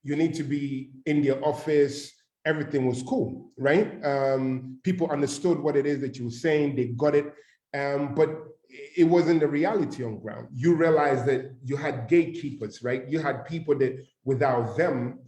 you need to be in the office. Everything was cool, right? People understood what it is that you were saying. They got it. But it wasn't the reality on ground. You realize that you had gatekeepers, right? You had people that without them,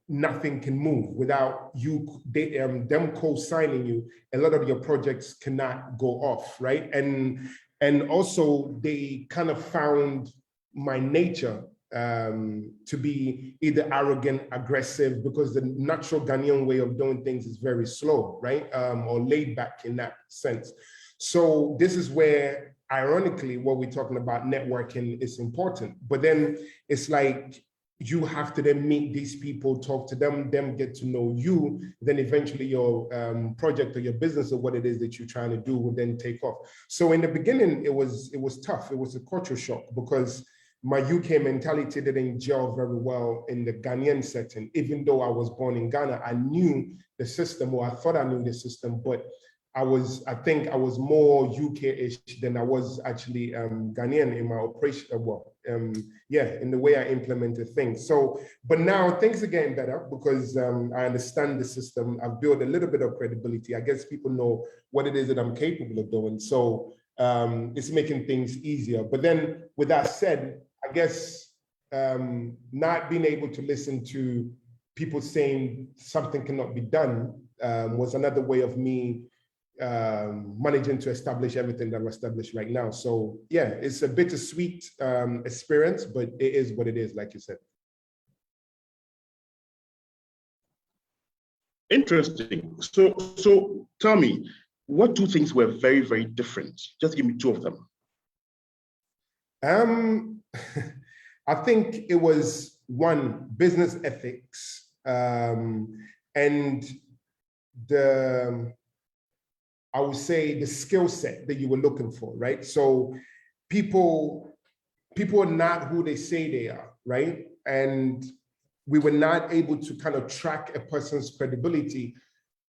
nothing can move. Without them co-signing you, a lot of your projects cannot go off, right? And also they kind of found my nature to be either arrogant, aggressive, because the natural Ghanaian way of doing things is very slow, right? Or laid back in that sense. So this is where, ironically, what we're talking about networking is important. But then it's like, you have to then meet these people, talk to them get to know you, then eventually your project or your business or what it is that you're trying to do will then take off. So in the beginning, it was tough. It was a culture shock because my UK mentality didn't gel very well in the Ghanaian setting. Even though I was born in Ghana, I knew the system, or I thought I knew the system, but I think I was more UK-ish than I was actually Ghanaian in my operation, in the way I implemented things. So, but now things are getting better because I understand the system. I've built a little bit of credibility. I guess people know what it is that I'm capable of doing. So it's making things easier. But then with that said, I guess not being able to listen to people saying something cannot be done was another way of me managing to establish everything that I'm established right now. So yeah, it's a bittersweet experience, but it is what it is, like you said. Interesting. So tell me, what two things were very, very different? Just give me two of them. I think it was one, business ethics, and I would say the skill set that you were looking for, right? So people are not who they say they are, right? And we were not able to kind of track a person's credibility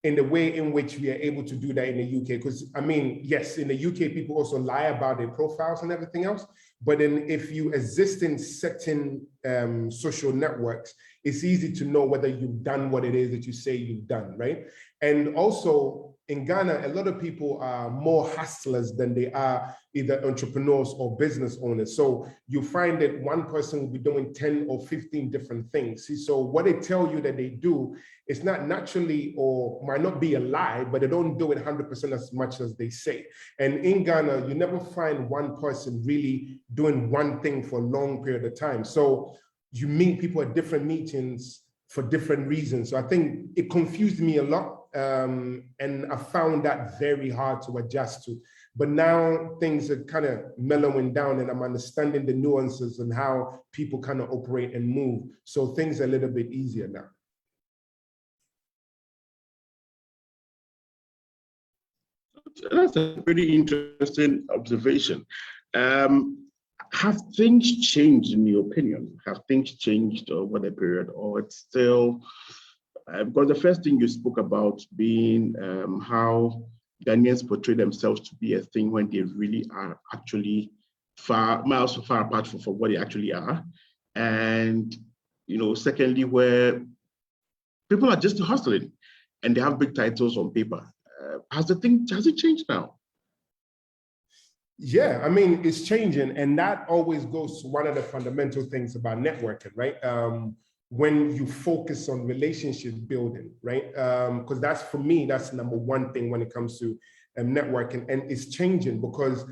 in the way in which we are able to do that in the UK. Because I mean, yes, in the UK, people also lie about their profiles and everything else. But then if you exist in certain social networks, it's easy to know whether you've done what it is that you say you've done, right? And also in Ghana, a lot of people are more hustlers than they are either entrepreneurs or business owners. So you find that one person will be doing 10 or 15 different things. See, so what they tell you that they do, it's not naturally or might not be a lie, but they don't do it 100% as much as they say. And in Ghana, you never find one person really doing one thing for a long period of time. So you meet people at different meetings for different reasons. So I think it confused me a lot. And I found that very hard to adjust to. But now things are kind of mellowing down and I'm understanding the nuances and how people kind of operate and move. So things are a little bit easier now. That's a pretty interesting observation. Have things changed in your opinion? Have things changed over the period, or it's still, because the first thing you spoke about being how Ghanaians portray themselves to be a thing when they really are actually miles far apart from what they actually are. And, secondly, where people are just hustling and they have big titles on paper. Has it changed now? Yeah, I mean, it's changing. And that always goes to one of the fundamental things about networking, right? When you focus on relationship building, right? Because that's, for me, that's number one thing when it comes to networking. And it's changing because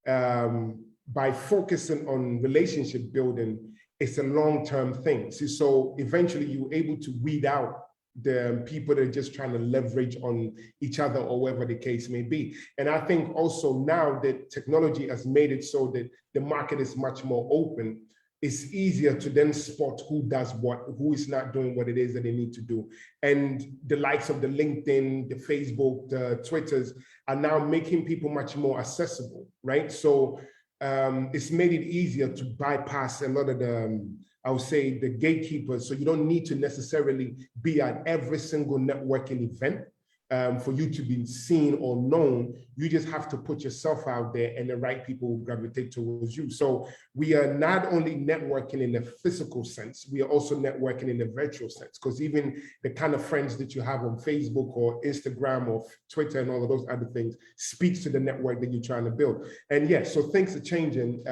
by focusing on relationship building, it's a long-term thing. See, so eventually you're able to weed out the people that are just trying to leverage on each other or whatever the case may be. And I think also now that technology has made it so that the market is much more open, it's easier to then spot who does what, who is not doing what it is that they need to do. And the likes of the LinkedIn, the Facebook, the Twitters are now making people much more accessible, right? So it's made it easier to bypass a lot of the I would say the gatekeepers. So you don't need to necessarily be at every single networking event. for you to be seen or known. You just have to put yourself out there and the right people will gravitate towards you. So we are not only networking in the physical sense, we are also networking in the virtual sense, because even the kind of friends that you have on Facebook or Instagram or Twitter and all of those other things speaks to the network that you're trying to build. And yes, so things are changing.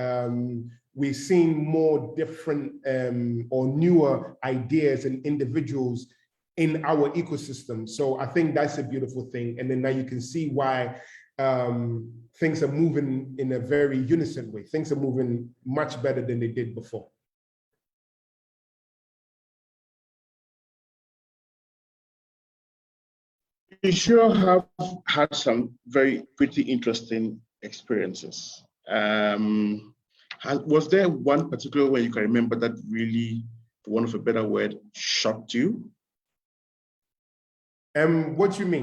We're seeing more different or newer ideas and individuals in our ecosystem. So I think that's a beautiful thing. And then now you can see why things are moving in a very unison way. Things are moving much better than they did before. You sure have had some very pretty interesting experiences. Was there one particular one you can remember that really, for want of a better word, shocked you? What do you mean?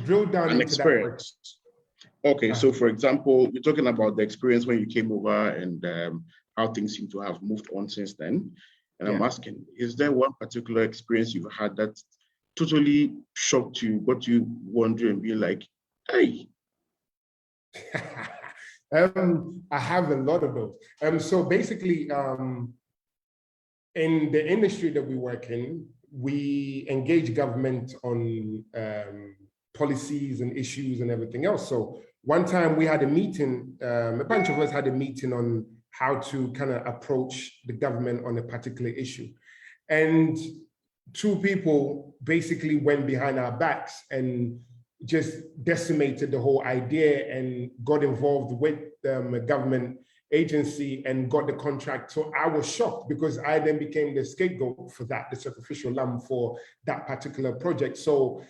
Drill down an into experience. That word. Okay, so for example, you're talking about the experience when you came over and how things seem to have moved on since then. And I'm asking, is there one particular experience you've had that totally shocked you, got you wondering and being like, hey? I have a lot of those. So basically, in the industry that we work in, we engage government on policies and issues and everything else. So one time we had a meeting, a bunch of us had a meeting on how to kind of approach the government on a particular issue. And two people basically went behind our backs and just decimated the whole idea and got involved with a government agency and got the contract. So I was shocked because I then became the scapegoat for that, the sacrificial lamb for that particular project. So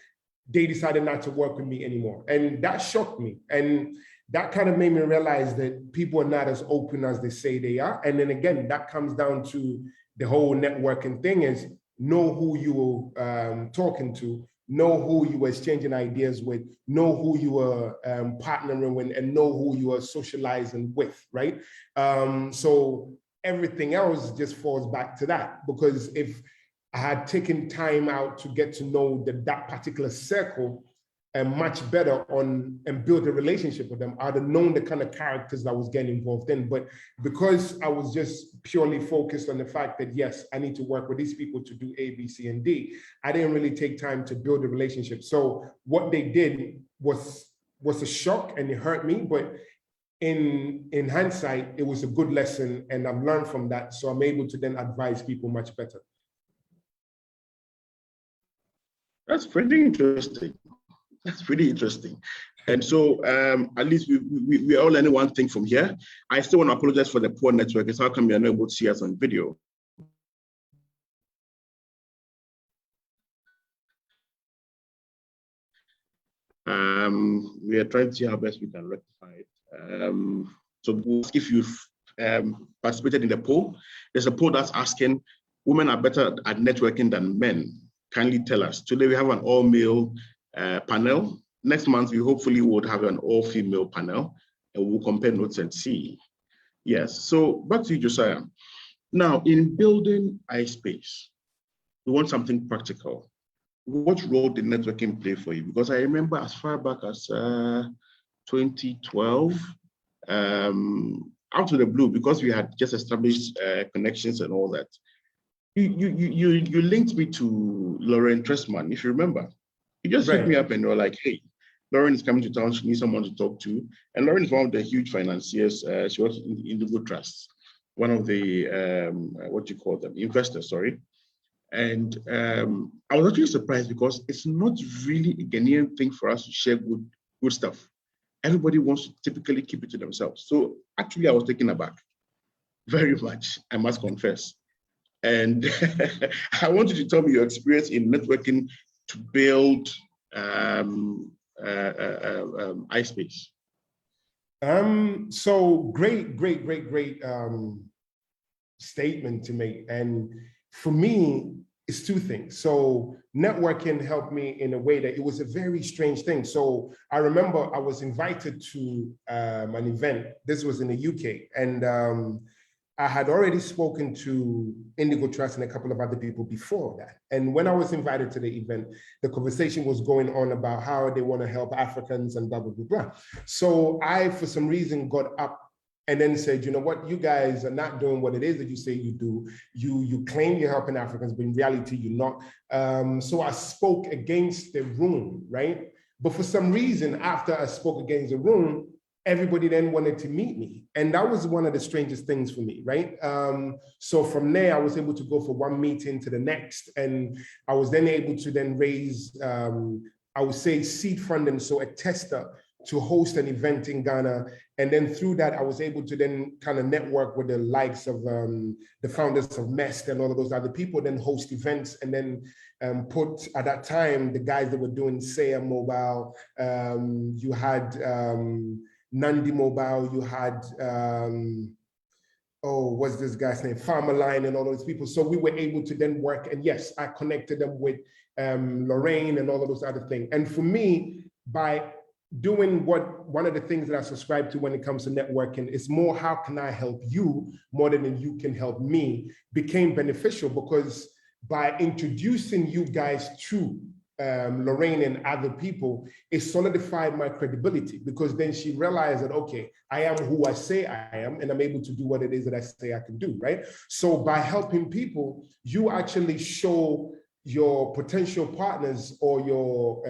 they decided not to work with me anymore. And that shocked me. And that kind of made me realize that people are not as open as they say they are. And then again, that comes down to the whole networking thing is know who you're talking to, know who you were exchanging ideas with, know who you were partnering with, and know who you are socializing with, right? So everything else just falls back to that, because if I had taken time out to get to know that particular circle much better on and build a relationship with them, I'd have known the kind of characters I was getting involved in. But because I was just purely focused on the fact that, yes, I need to work with these people to do A, B, C, and D, I didn't really take time to build a relationship. So what they did was a shock and it hurt me, but in hindsight, it was a good lesson and I've learned from that. So I'm able to then advise people much better. That's pretty interesting. That's pretty interesting. And so at least we all learning one thing from here. I still want to apologize for the poor network. It's how come you're not able to see us on video. We are trying to see how best we can rectify it. So if you've participated in the poll, there's a poll that's asking, women are better at networking than men. Kindly tell us. Today we have an all-male panel. Next month, we hopefully would have an all-female panel and we'll compare notes and see. Yes, so back to you, Josiah. Now, in building iSpace, we want something practical. What role did networking play for you? Because I remember as far back as 2012, out of the blue, because we had just established connections and all that, you linked me to Lauren Tressman, if you remember. You just hit me up and you're like, hey, Lauren is coming to town, she needs someone to talk to. And Lauren is one of the huge financiers. She works in Indigo Trusts, one of the, what you call them, investors, sorry. And I was actually surprised because it's not really a Ghanaian thing for us to share good stuff. Everybody wants to typically keep it to themselves. So actually I was taken aback very much, I must confess. And I want you to tell me your experience in networking to build iSpace. So great statement to make. And for me, it's two things. So networking helped me in a way that it was a very strange thing. So I remember I was invited to an event. This was in the UK. And I had already spoken to Indigo Trust and a couple of other people before that. And when I was invited to the event, the conversation was going on about how they want to help Africans and blah, blah, blah, blah. So I, for some reason, got up and then said, you know what, you guys are not doing what it is that you say you do. You claim you're helping Africans, but in reality, you're not. So I spoke against the room, right? But for some reason, after I spoke against the room, everybody then wanted to meet me. And that was one of the strangest things for me, right? So from there, I was able to go from one meeting to the next. And I was then able to then raise, I would say, seed funding, so a tester to host an event in Ghana. And then through that, I was able to then kind of network with the likes of the founders of Mest and all of those other people, then host events, and then put, at that time, the guys that were doing Saya Mobile, you had Nandi Mobile, you had, what's this guy's name? Farmer Line and all those people. So we were able to then work, and yes, I connected them with Lorraine and all of those other things. And for me, by doing one of the things that I subscribe to when it comes to networking is more, how can I help you more than you can help me, became beneficial, because by introducing you guys to Lorraine and other people, it solidified my credibility, because then she realized that, okay, I am who I say I am, and I'm able to do what it is that I say I can do, right? So by helping people, you actually show your potential partners or your,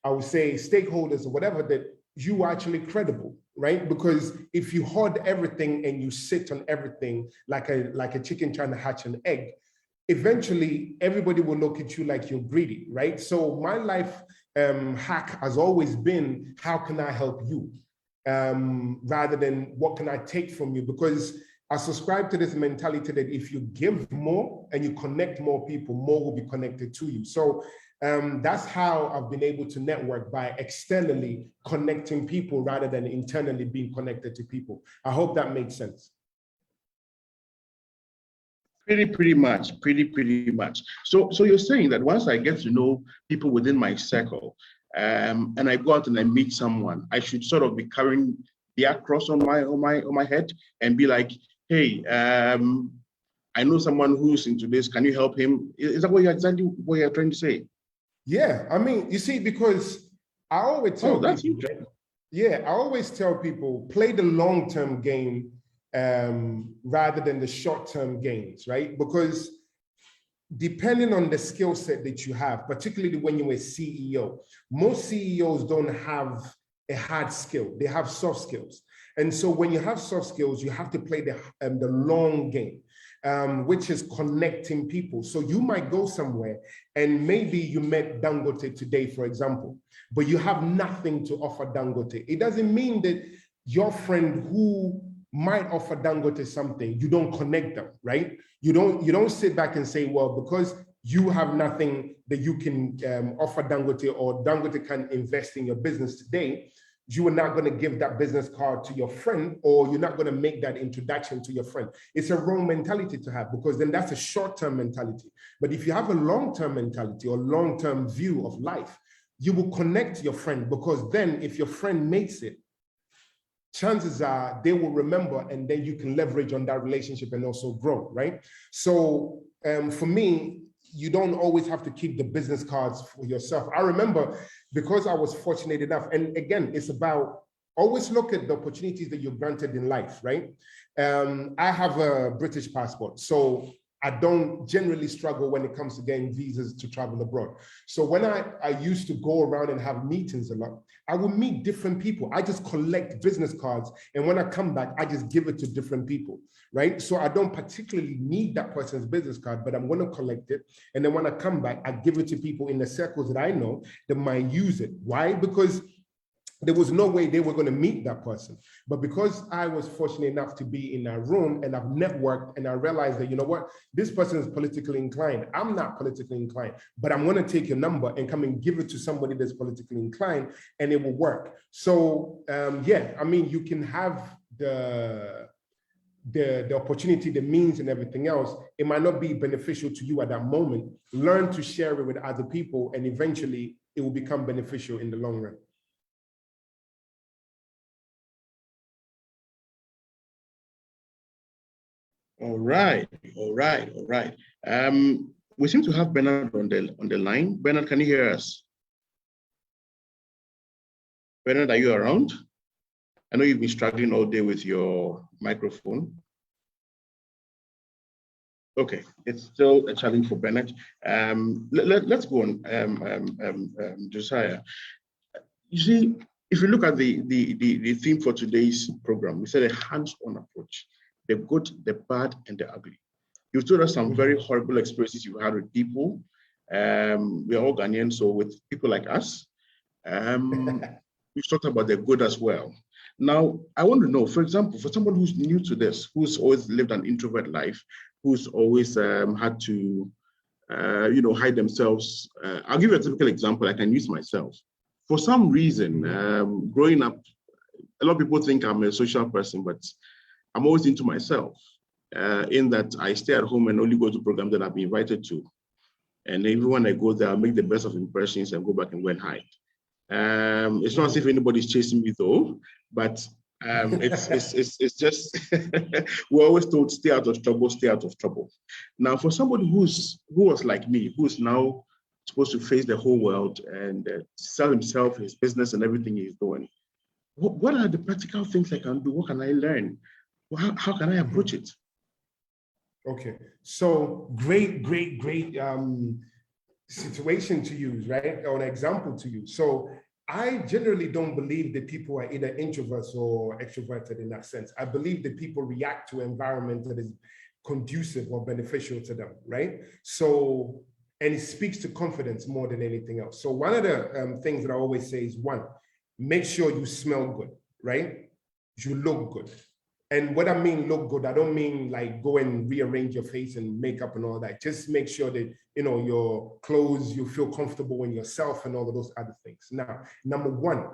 I would say, stakeholders or whatever, that you are actually credible, right? Because if you hoard everything and you sit on everything like a chicken trying to hatch an egg, eventually everybody will look at you like you're greedy, right? So my life hack has always been, how can I help you? Rather than what can I take from you? Because I subscribe to this mentality that if you give more and you connect more people, more will be connected to you. So that's how I've been able to network, by externally connecting people rather than internally being connected to people. I hope that makes sense. Pretty much. So you're saying that once I get to know people within my circle, and I go out and I meet someone, I should sort of be carrying their cross on my head and be like, hey, I know someone who's into this. Can you help him? Is that exactly what you're trying to say? Yeah, I mean, you see, because I always tell people, I always tell people, play the long-term game rather than the short-term gains, right? Because depending on the skill set that you have, particularly when you're a CEO, most CEOs don't have a hard skill, they have soft skills. And so when you have soft skills, you have to play the long game, which is connecting people. So you might go somewhere and maybe you met Dangote today, for example, but you have nothing to offer Dangote. It doesn't mean that your friend who might offer Dangote something, you don't connect them, right? You don't sit back and say, well, because you have nothing that you can offer Dangote, or Dangote can invest in your business today, you are not going to give that business card to your friend, or you're not going to make that introduction to your friend. It's a wrong mentality to have, because then that's a short-term mentality. But if you have a long-term mentality or long-term view of life, you will connect your friend, because then if your friend makes it, chances are they will remember, and then you can leverage on that relationship and also grow, right? So for me, you don't always have to keep the business cards for yourself. I remember, because I was fortunate enough, and again, it's about always look at the opportunities that you're granted in life, right? I have a British passport, so I don't generally struggle when it comes to getting visas to travel abroad. So when I used to go around and have meetings a lot, I would meet different people. I just collect business cards, and when I come back, I just give it to different people, right? So I don't particularly need that person's business card, but I'm going to collect it. And then when I come back, I give it to people in the circles that I know that might use it. Why? Because there was no way they were going to meet that person. But because I was fortunate enough to be in that room and I've networked, and I realized that, you know what, this person is politically inclined. I'm not politically inclined, but I'm going to take your number and come and give it to somebody that's politically inclined, and it will work. So yeah, I mean, you can have the opportunity, the means and everything else. It might not be beneficial to you at that moment. Learn to share it with other people, and eventually it will become beneficial in the long run. All right, all right, all right. We seem to have Bernard on the line. Bernard, can you hear us? Bernard, are you around? I know you've been struggling all day with your microphone. Okay, it's still a challenge for Bernard. Let's go on, Josiah. You see, if you look at the theme for today's program, we said a hands-on approach, the good, the bad, and the ugly. You've told us some very horrible experiences you've had with people. We're all Ghanaian, so with people like us. We've talked about the good as well. Now, I want to know, for example, for someone who's new to this, who's always lived an introvert life, who's always had to, hide themselves. I'll give you a typical example. I can use myself. For some reason, growing up, a lot of people think I'm a social person, but I'm always into myself. In that I stay at home and only go to programs that I've been invited to. And even when I go there, I'll make the best of impressions and go back and go and hide. It's not as if anybody's chasing me though, but it's just, we're always told, stay out of trouble, stay out of trouble. Now, for somebody who was like me, who's now supposed to face the whole world and sell himself, his business and everything he's doing, what are the practical things I can do? What can I learn? How can I approach it? Okay, so great situation to use, right? Or an example to use. So I generally don't believe that people are either introverts or extroverted in that sense. I believe that people react to environment that is conducive or beneficial to them, right? So, and it speaks to confidence more than anything else. So one of the things that I always say is, one, make sure you smell good, right? You look good. And what I mean look good, I don't mean like go and rearrange your face and makeup and all that. Just make sure that, your clothes, you feel comfortable in yourself and all of those other things. Now, number one,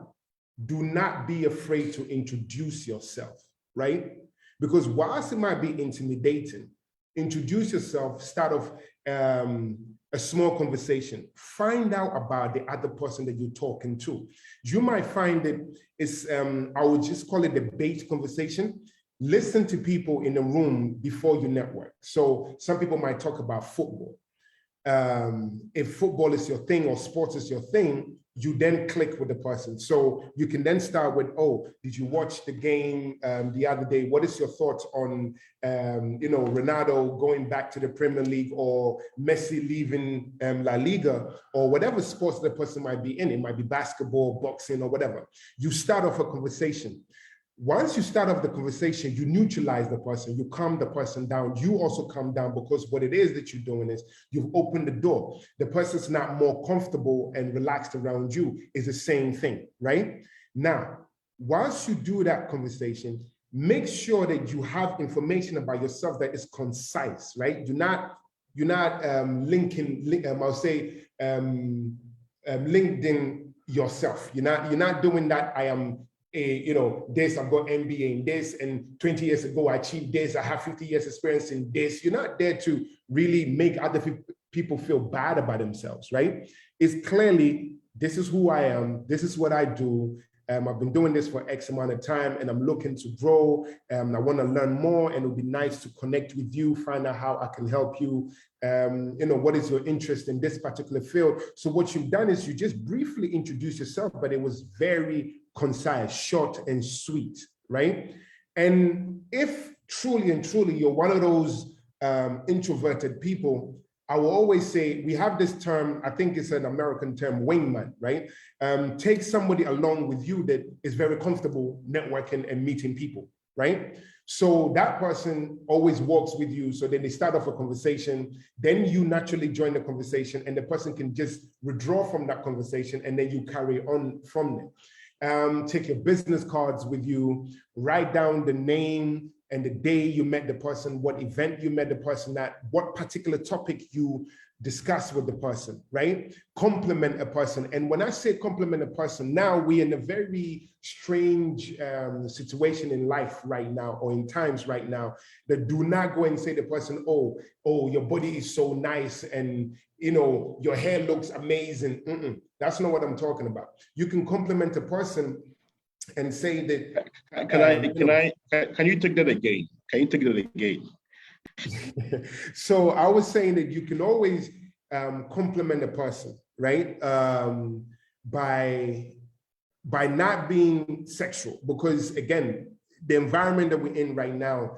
do not be afraid to introduce yourself, right? Because whilst it might be intimidating, introduce yourself, start off a small conversation. Find out about the other person that you're talking to. You might find that it's, I would just call it the bait conversation. Listen to people in the room before you network. So some people might talk about football. If football is your thing or sports is your thing, you then click with the person. So you can then start with, oh, did you watch the game the other day? What is your thoughts on, Ronaldo going back to the Premier League or Messi leaving La Liga or whatever sports the person might be in? It might be basketball, boxing, or whatever. You start off a conversation. Once you start off the conversation, you neutralize the person, you calm the person down, you also calm down because what it is that you're doing is you've opened the door. The person's not more comfortable and relaxed around you, is the same thing, right? Now, once you do that conversation, make sure that you have information about yourself that is concise, right? You're not LinkedIn yourself. You're not doing that. I am this, I've got MBA in this, and 20 years ago I achieved this, I have 50 years experience in this. You're not there to really make other people feel bad about themselves, right? It's clearly, this is who I am, this is what I do. I've been doing this for X amount of time and I'm looking to grow. I want to learn more and it would be nice to connect with you, find out how I can help you. What is your interest in this particular field? So what you've done is you just briefly introduced yourself, but it was very concise, short and sweet, right? And if truly and truly you're one of those introverted people, I will always say, we have this term, I think it's an American term, wingman, right? Take somebody along with you that is very comfortable networking and meeting people, right? So that person always walks with you. So then they start off a conversation, then you naturally join the conversation and the person can just withdraw from that conversation and then you carry on from there. Take your business cards with you, write down the name and the day you met the person, what event you met the person at, what particular topic you discuss with the person, right? Compliment a person. And when I say compliment a person, now we're in a very strange situation in life right now, or in times right now, that do not go and say to the person, oh, your body is so nice and your hair looks amazing. That's not what I'm talking about. You can compliment a person and say that. Can you take that again? Can you take that again? So I was saying that you can always compliment a person, right? By not being sexual, because again, the environment that we're in right now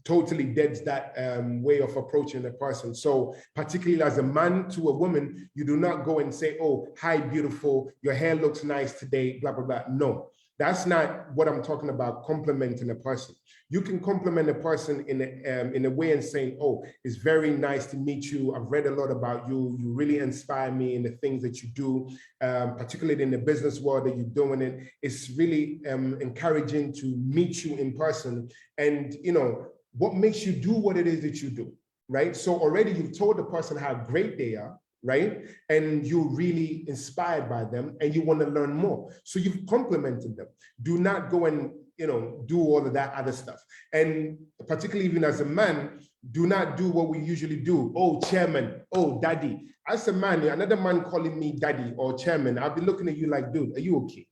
totally deads that way of approaching a person. So particularly as a man to a woman, you do not go and say, oh, hi, beautiful, your hair looks nice today, blah, blah, blah. No, that's not what I'm talking about, complimenting a person. You can compliment a person in a way and saying, oh, it's very nice to meet you. I've read a lot about you. You really inspire me in the things that you do, particularly in the business world that you're doing it. It's really encouraging to meet you in person. And, you know, what makes you do what it is that you do, right? So already you've told the person how great they are, right? And you're really inspired by them and you want to learn more. So you've complimented them. Do not go and, you know, do all of that other stuff. And particularly even as a man, do not do what we usually do. Oh, chairman, oh, daddy. As a man, another man calling me daddy or chairman, I'll be looking at you like, dude, are you okay?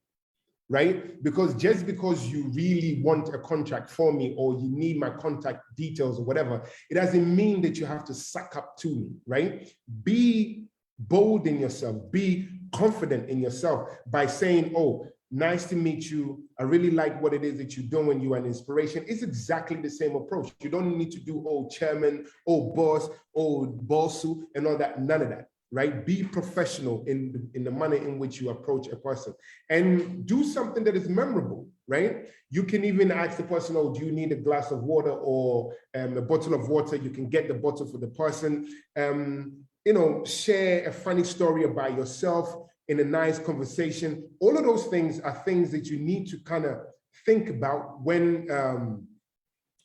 Right? Because just because you really want a contract for me or you need my contact details or whatever, it doesn't mean that you have to suck up to me, right? Be bold in yourself, be confident in yourself by saying, oh, nice to meet you. I really like what it is that you're doing. You are an inspiration. It's exactly the same approach. You don't need to do, oh, chairman, oh, boss, oh, bossu, and all that, none of that. Right? Be professional in the manner in which you approach a person and do something that is memorable, right? You can even ask the person, oh, do you need a glass of water or a bottle of water? You can get the bottle for the person. You know, share a funny story about yourself in a nice conversation. All of those things are things that you need to kind of think about when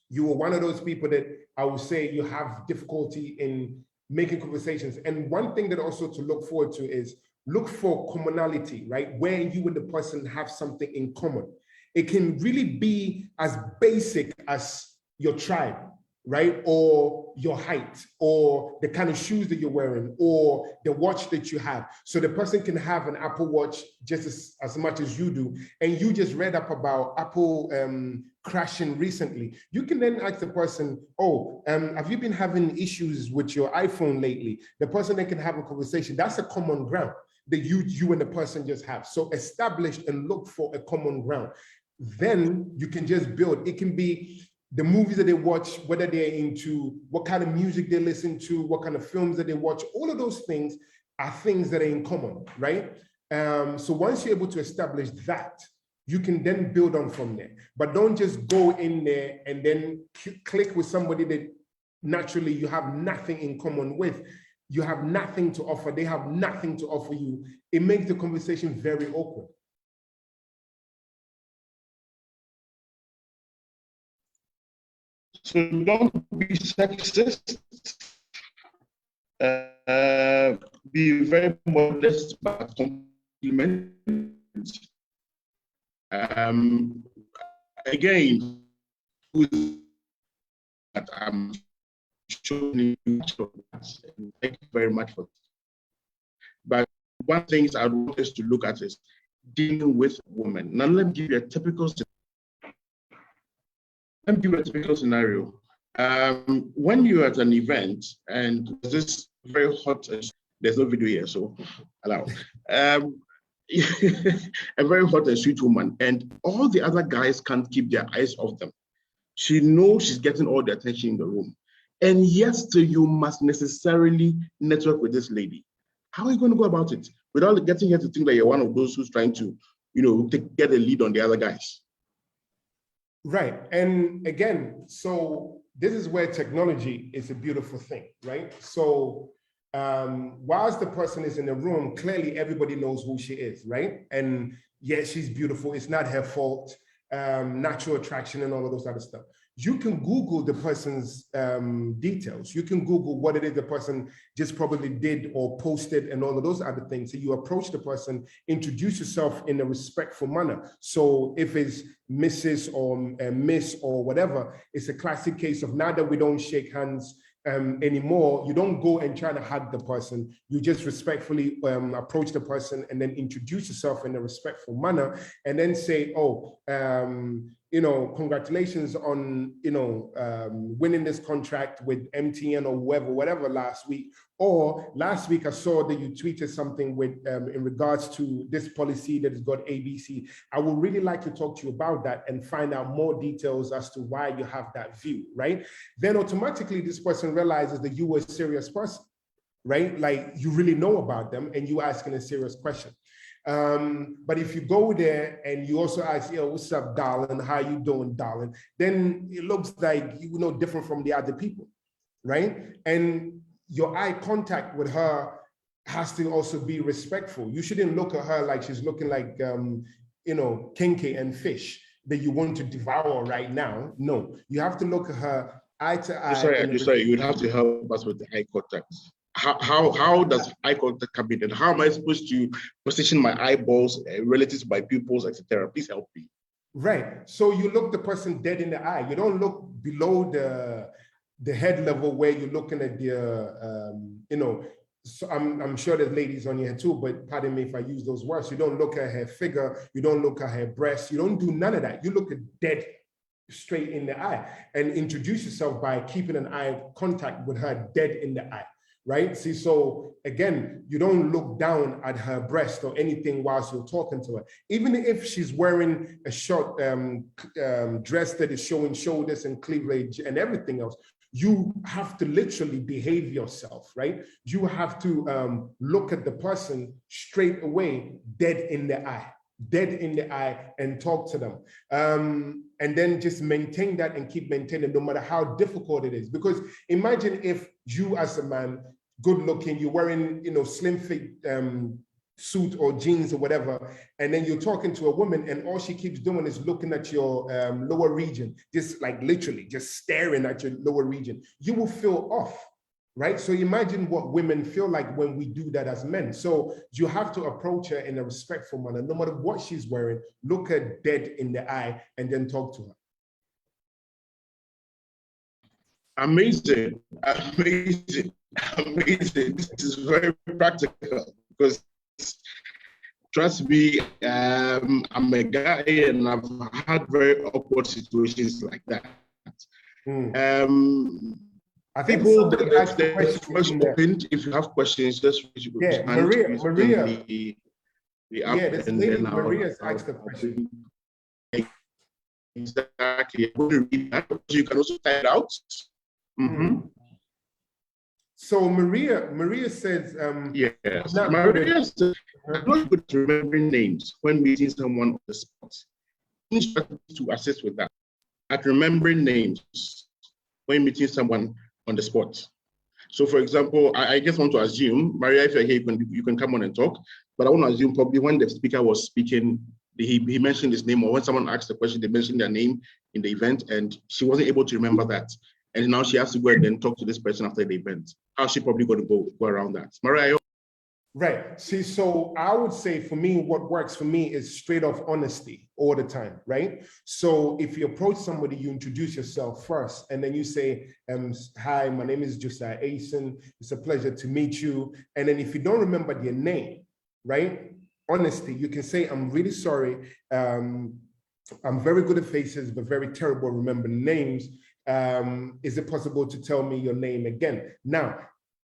you are one of those people that I would say you have difficulty in making conversations. And one thing that also to look forward to is look for commonality, right? Where you and the person have something in common. It can really be as basic as your tribe, right? Or your height, or the kind of shoes that you're wearing, or the watch that you have. So the person can have an Apple Watch just as much as you do. And you just read up about Apple crashing recently. You can then ask the person, oh, have you been having issues with your iPhone lately? The person then can have a conversation. That's a common ground that you and the person just have. So establish and look for a common ground. Then you can just build. It can be the movies that they watch, whether they're into, what kind of music they listen to, what kind of films that they watch. All of those things are things that are in common, right? So once you're able to establish that, you can then build on from there. But don't just go in there and then click with somebody that naturally you have nothing in common with. You have nothing to offer. They have nothing to offer you. It makes the conversation very awkward. So don't be sexist. Be very modest about compliments. Again, that I'm showing you. Thank you very much for that. But one thing I want us to look at is dealing with women. Now let me give you a typical scenario. When you're at an event and this very hot, there's no video here, so allow. A very hot and sweet woman, and all the other guys can't keep their eyes off them. She knows she's getting all the attention in the room. And yes, so you must necessarily network with this lady. How are you going to go about it without getting her to think that you're one of those who's trying to, you know, get a lead on the other guys? Right. And again, so this is where technology is a beautiful thing, right? So whilst the person is in the room, clearly everybody knows who she is, right? And yes, she's beautiful. It's not her fault. Natural attraction and all of those other stuff. You can Google the person's details. You can Google what it is the person just probably did or posted and all of those other things. So you approach the person, introduce yourself in a respectful manner. So if it's Mrs. or Miss or whatever, it's a classic case of now that we don't shake hands anymore. You don't go and try to hug the person. You just respectfully approach the person and then introduce yourself in a respectful manner, and then say, oh, congratulations on, winning this contract with MTN or whatever last week. Or last week I saw that you tweeted something with in regards to this policy that has got ABC. I would really like to talk to you about that and find out more details as to why you have that view, right? Then automatically this person realizes that you were a serious person, right? Like you really know about them and you asking a serious question. But if you go there and you also ask, yo, what's up, darling? How you doing, darling? Then it looks like different from the other people, right? And your eye contact with her has to also be respectful. You shouldn't look at her like she's looking like, kinky and fish that you want to devour right now. No, you have to look at her eye to eye. Sorry, you'd have to help us with the eye contact. How does eye contact come in? And how am I supposed to position my eyeballs relative to my pupils, etc.? Please help me. Right. So you look the person dead in the eye. You don't look below the head level where you're looking at the, so I'm sure there's ladies on here too, but pardon me if I use those words. You don't look at her figure. You don't look at her breasts. You don't do none of that. You look at dead straight in the eye and introduce yourself by keeping an eye contact with her dead in the eye. Right? See, so again, you don't look down at her breast or anything whilst you're talking to her. Even if she's wearing a short dress that is showing shoulders and cleavage and everything else, you have to literally behave yourself, right? You have to look at the person straight away, dead in the eye, and talk to them. And then just maintain that and keep maintaining no matter how difficult it is. Because imagine if you as a man, good looking, you're wearing, slim fit suit or jeans or whatever, and then you're talking to a woman and all she keeps doing is looking at your lower region, just like literally just staring at your lower region. You will feel off. Right? So imagine what women feel like when we do that as men. So you have to approach her in a respectful manner, no matter what she's wearing, look her dead in the eye and then talk to her. Amazing. This is very practical because trust me, I'm a guy and I've had very awkward situations like that. I think people the first opened. If you have questions, just raise your hand. Maria. The app, yeah, this lady Maria's asked the question. Exactly. I'm going to read that. You can also type it out. So Maria says, yes. Maria says, I'm not good at remembering names when meeting someone on the spot. To assist with that. At remembering names when meeting someone on the spot. So for example, I just want to assume, Maria, if you're here, you can come on and talk, but I want to assume probably when the speaker was speaking, he mentioned his name, or when someone asked the question, they mentioned their name in the event and she wasn't able to remember that. And now she has to go and then talk to this person after the event. How's she probably going to go around that? Maria? Right. See, so I would say for me, what works for me is straight off honesty all the time, right? So if you approach somebody, you introduce yourself first, and then you say, hi, my name is Juxtapose. It's a pleasure to meet you. And then if you don't remember their name, right? Honesty, you can say, I'm really sorry. I'm very good at faces, but very terrible at remembering names. Is it possible to tell me your name again? Now,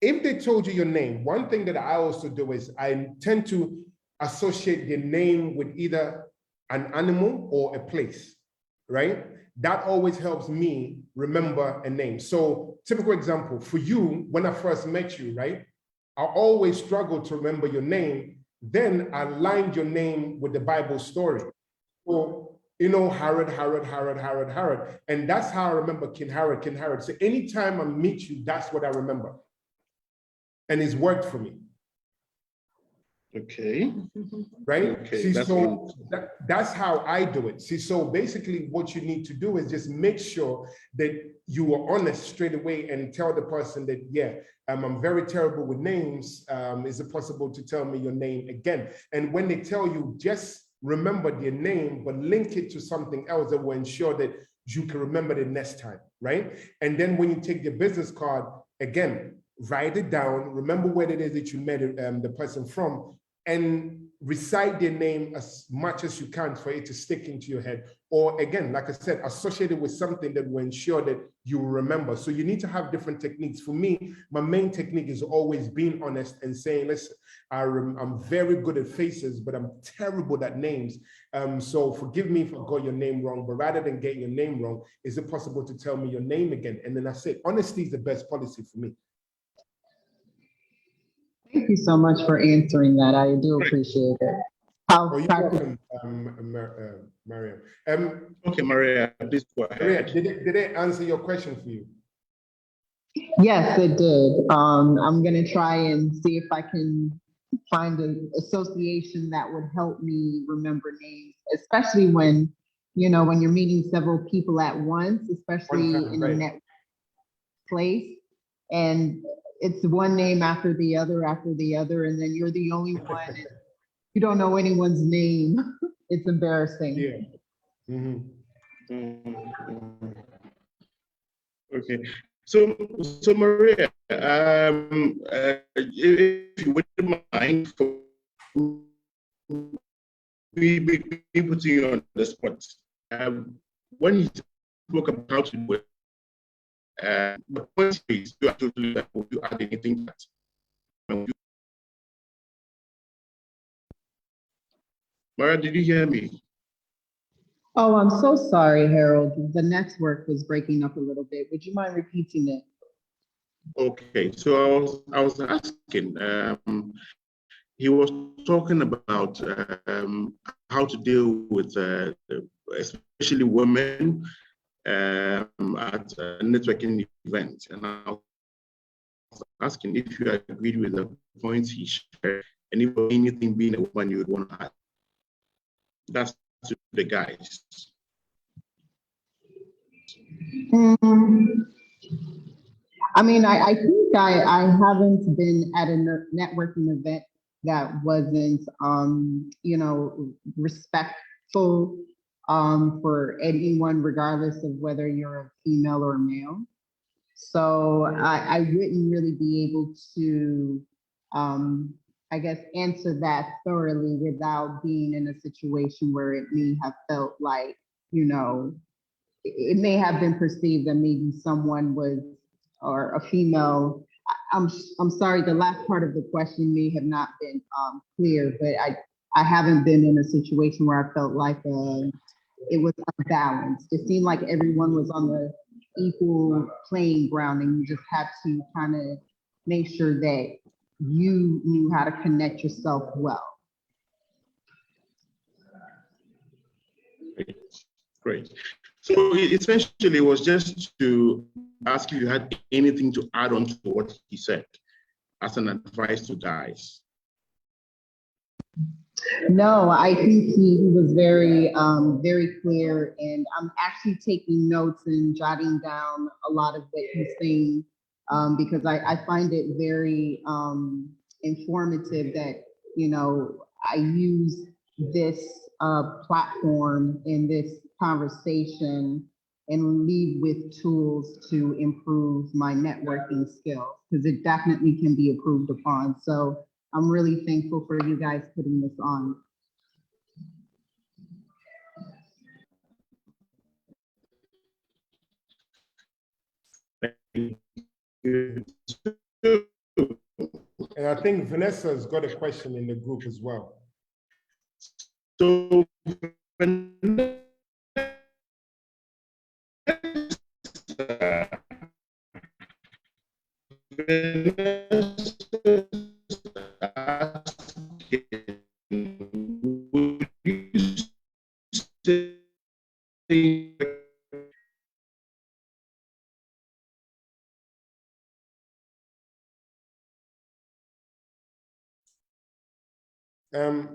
if they told you your name, one thing that I also do is I tend to associate their name with either an animal or a place, right? That always helps me remember a name. So typical example, for you, when I first met you, right? I always struggled to remember your name. Then I lined your name with the Bible story. So, Herod. And that's how I remember King Herod. So anytime I meet you, that's what I remember. And it's worked for me. Okay. Right? Okay. See, so that's how I do it. See, so basically what you need to do is just make sure that you are honest straight away and tell the person that, yeah, I'm very terrible with names. Is it possible to tell me your name again? And when they tell you, just remember their name, but link it to something else that will ensure that you can remember the next time, right? And then when you take your business card, again, write it down, remember where it is that you met the person from, and recite their name as much as you can for it to stick into your head. Or again, like I said, associate it with something that will ensure that you will remember. So you need to have different techniques. For me, my main technique is always being honest and saying, listen, I'm very good at faces, but I'm terrible at names. So forgive me if I got your name wrong, but rather than get your name wrong, is it possible to tell me your name again? And then I say, honesty is the best policy for me. Thank you so much for answering that. I do appreciate it. Oh, you're welcome, Mariam. Okay, Maria, please go ahead. Maria, did it answer your question for you? Yes, it did. I'm going to try and see if I can find an association that would help me remember names, especially when, you know, when you're meeting several people at once, especially in a network place. And it's one name after the other, and then you're the only one. And you don't know anyone's name. It's embarrassing. Yeah. Okay. So Maria, if you wouldn't mind, for we putting you on the spot. When you spoke about how to do it, the point is, you are totally like, would you add anything to that? Maria, did you hear me? Oh, I'm so sorry, Harold. The network was breaking up a little bit. Would you mind repeating it? Okay, so I was asking, he was talking about how to deal with especially women at networking events, and I was asking if you agreed with the points he shared, and if anything being a woman you would want to add. That's to the guys. I mean, I think I haven't been at a networking event that wasn't, you know, respectful for anyone, regardless of whether you're a female or a male. So I wouldn't really be able to, I guess, answer that thoroughly without being in a situation where it may have felt like, you know, it may have been perceived that maybe someone was, or a female. I'm sorry, the last part of the question may have not been clear, but I haven't been in a situation where I felt like it was unbalanced. It seemed like everyone was on the equal playing ground, and you just had to kind of make sure that you knew how to connect yourself well. Great. So essentially, it was just to ask if you had anything to add on to what he said as an advice to guys. No, I think he was very, very clear, and I'm actually taking notes and jotting down a lot of what he's saying, because I find it very informative that, you know, I use this platform in this conversation and leave with tools to improve my networking skills, because it definitely can be improved upon. So I'm really thankful for you guys putting this on. Thank you. And I think Vanessa's got a question in the group as well. So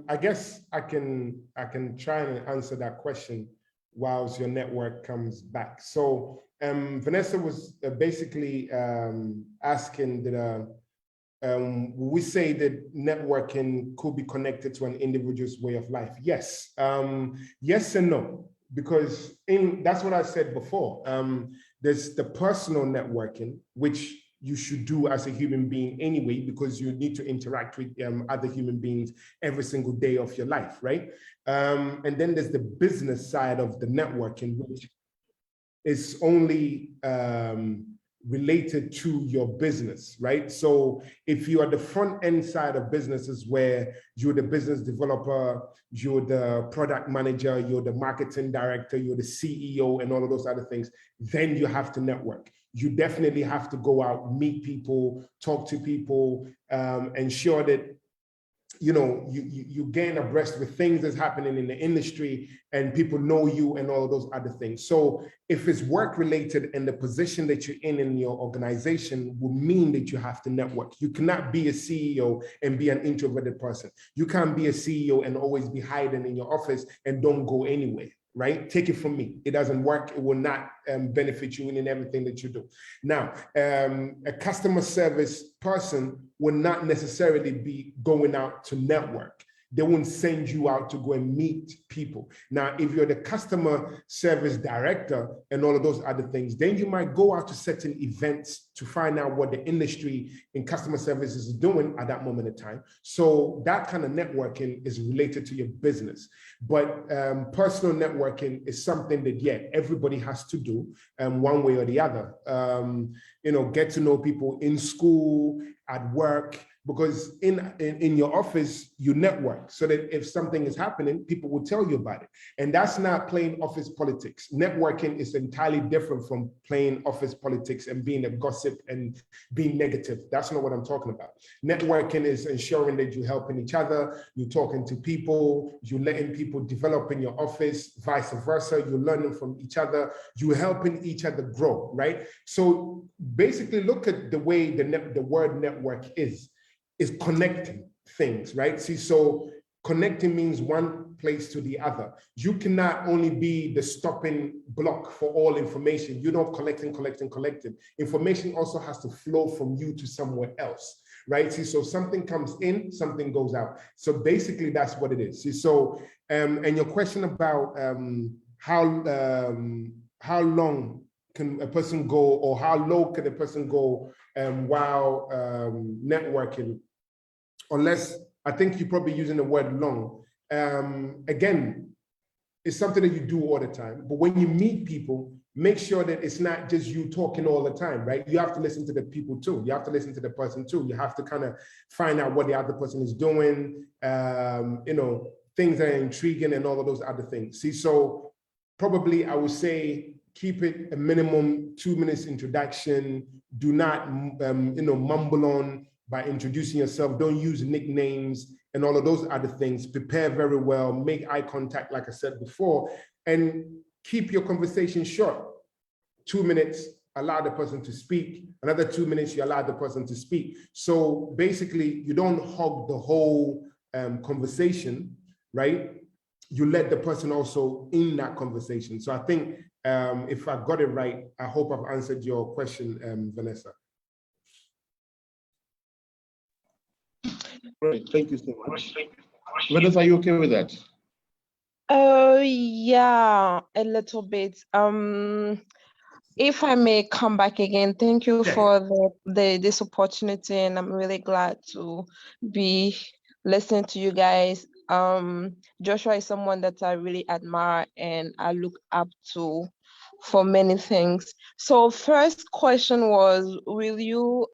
I guess I can try and answer that question whilst your network comes back. So Vanessa was basically asking that we say that networking could be connected to an individual's way of life. Yes, yes and no, because that's what I said before. There's the personal networking, which you should do as a human being anyway, because you need to interact with other human beings every single day of your life, right? And then there's the business side of the networking, which is only related to your business, right? So if you are the front end side of businesses where you're the business developer, you're the product manager, you're the marketing director, you're the CEO and all of those other things, then you have to network. You definitely have to go out, meet people, talk to people, ensure that you gain abreast with things that's happening in the industry and people know you and all of those other things. So if it's work related and the position that you're in your organization will mean that you have to network. You cannot be a CEO and be an introverted person. You can't be a CEO and always be hiding in your office and don't go anywhere. Right? Take it from me. It doesn't work. It will not benefit you in everything that you do. Now, a customer service person will not necessarily be going out to network. They won't send you out to go and meet people. Now, if you're the customer service director and all of those other things, then you might go out to certain events to find out what the industry in customer service is doing at that moment in time. So that kind of networking is related to your business. But personal networking is something that, yeah, everybody has to do one way or the other. Get to know people in school, at work, because in your office, you network so that if something is happening, people will tell you about it. And that's not playing office politics. Networking is entirely different from playing office politics and being a gossip and being negative. That's not what I'm talking about. Networking is ensuring that you're helping each other, you're talking to people, you're letting people develop in your office, vice versa, you're learning from each other, you're helping each other grow, right? So basically look at the way the word network is connecting things, right? See, so connecting means one place to the other. You cannot only be the stopping block for all information. You don't collecting. Information also has to flow from you to somewhere else, right? See, so something comes in, something goes out. So basically that's what it is. See, so, and your question about how long can a person go, or how low can a person go while networking? Unless, I think you're probably using the word long. Again, it's something that you do all the time. But when you meet people, make sure that it's not just you talking all the time, right? You have to listen to the people too. You have to listen to the person too. You have to kind of find out what the other person is doing, things that are intriguing and all of those other things. See, so probably I would say, keep it a minimum 2 minutes introduction. Do not, mumble on by introducing yourself. Don't use nicknames and all of those other things. Prepare very well, make eye contact, like I said before, and keep your conversation short. 2 minutes, allow the person to speak. Another 2 minutes, you allow the person to speak. So basically, you don't hog the whole conversation, right? You let the person also in that conversation. So I think if I got it right, I hope I've answered your question, Vanessa. Great, thank you so much. Vanessa, are you okay with that? Yeah, a little bit. If I may come back again, thank you for this opportunity, and I'm really glad to be listening to you guys. Joshua is someone that I really admire and I look up to for many things. So first question was, will you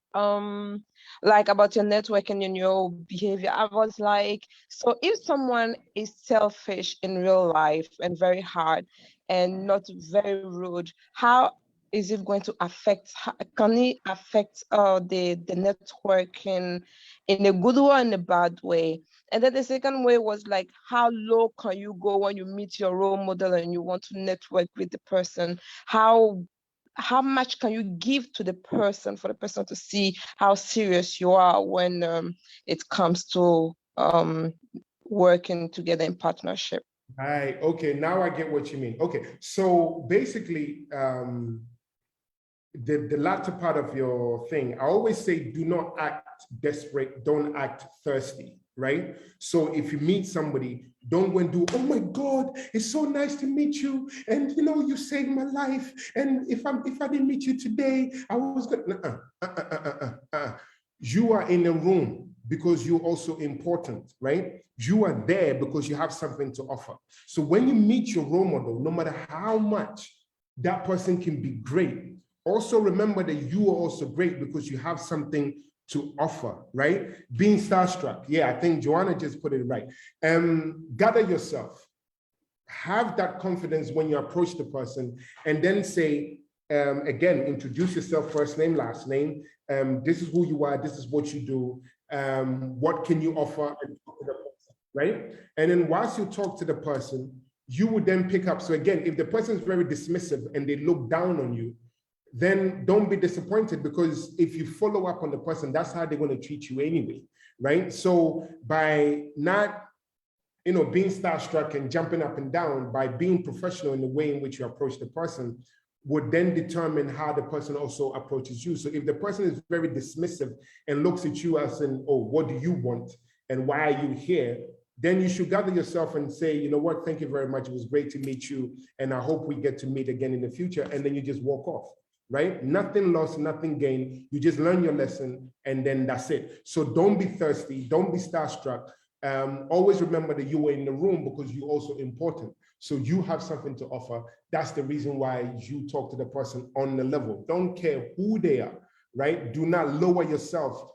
like about your networking and your behavior? I was like, so if someone is selfish in real life and very hard and not very rude, how is it going to affect, can it affect the networking in a good way or in a bad way? And then the second way was like, how low can you go when you meet your role model and you want to network with the person? How much can you give to the person for the person to see how serious you are when it comes to working together in partnership? Right. Okay. Now I get what you mean. Okay. So basically, the latter part of your thing, I always say, do not act desperate, don't act thirsty, right? So if you meet somebody, don't go and do, oh my God, it's so nice to meet you. And you know, you saved my life. And if I didn't meet you today, I was gonna, You are in a room because you're also important, right? You are there because you have something to offer. So when you meet your role model, no matter how much that person can be great, also remember that you are also great because you have something to offer, right? Being starstruck. Yeah, I think Joanna just put it right. Gather yourself. Have that confidence when you approach the person, and then say, again, introduce yourself, first name, last name. This is who you are. This is what you do. What can you offer? Right? And then whilst you talk to the person, you would then pick up. So again, if the person is very dismissive and they look down on you, then don't be disappointed, because if you follow up on the person, that's how they're going to treat you anyway, right? So by not, being starstruck and jumping up and down, by being professional in the way in which you approach the person, would then determine how the person also approaches you. So if the person is very dismissive and looks at you as in, oh, what do you want? And why are you here? Then you should gather yourself and say, you know what, thank you very much. It was great to meet you. And I hope we get to meet again in the future. And then you just walk off. Right? Nothing lost, nothing gained. You just learn your lesson and then that's it. So don't be thirsty. Don't be starstruck. Always remember that you were in the room because you're also important. So you have something to offer. That's the reason why you talk to the person on the level. Don't care who they are, right? Do not lower yourself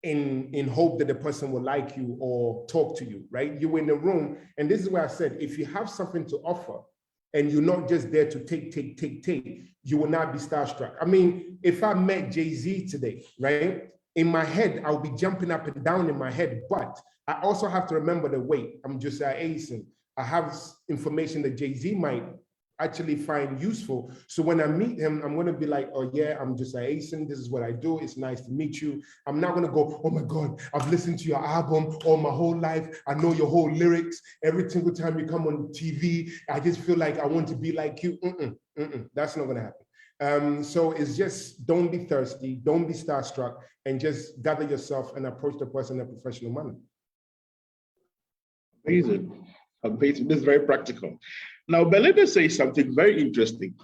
in hope that the person will like you or talk to you, right? You were in the room. And this is where I said, if you have something to offer, and you're not just there to take, you will not be starstruck. I mean, if I met Jay-Z today, right? In my head, I'll be jumping up and down in my head, but I also have to remember that, wait, I'm Josiah Asen. I have information that Jay-Z might actually find useful. So when I meet him, I'm going to be like, oh yeah, I'm Josiah Asen. This is what I do. It's nice to meet you. I'm not going to go, oh my God, I've listened to your album all my whole life. I know your whole lyrics. Every single time you come on TV, I just feel like I want to be like you. That's not going to happen. So it's just, don't be thirsty, don't be starstruck, and just gather yourself and approach the person in a professional manner. Amazing. Amazing. This is very practical. Now, Belinda says something very interesting.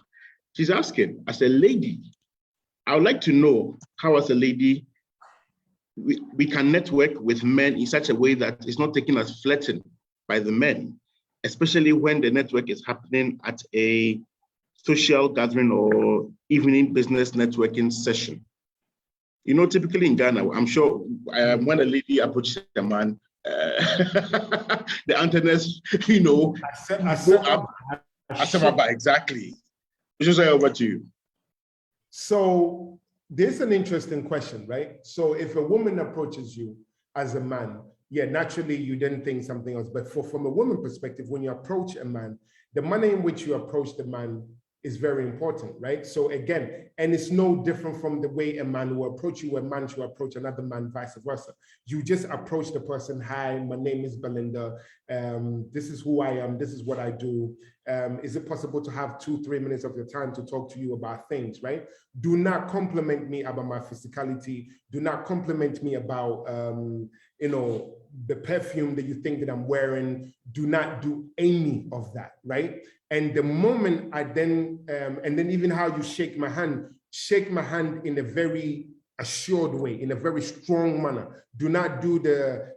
She's asking, as a lady, I would like to know how, as a lady, we can network with men in such a way that it's not taken as flirting by the men, especially when the network is happening at a social gathering or evening business networking session. You know, typically in Ghana, I'm sure when a lady approaches a man, the antennas, go up. Exactly. Just over to you. So this is an interesting question, right? So if a woman approaches you as a man, yeah, naturally you didn't think something else. But from a woman perspective, when you approach a man, the manner in which you approach the man is very important, right? So again, and it's no different from the way a man will approach you, a man should approach another man, vice versa. You just approach the person, hi, my name is Belinda, this is who I am, this is what I do. Is it possible to have 2-3 minutes of your time to talk to you about things, right? Do not compliment me about my physicality. Do not compliment me about, the perfume that you think that I'm wearing. Do not do any of that, right? And the moment I then, and then even how you shake my hand in a very assured way, in a very strong manner. Do not do the,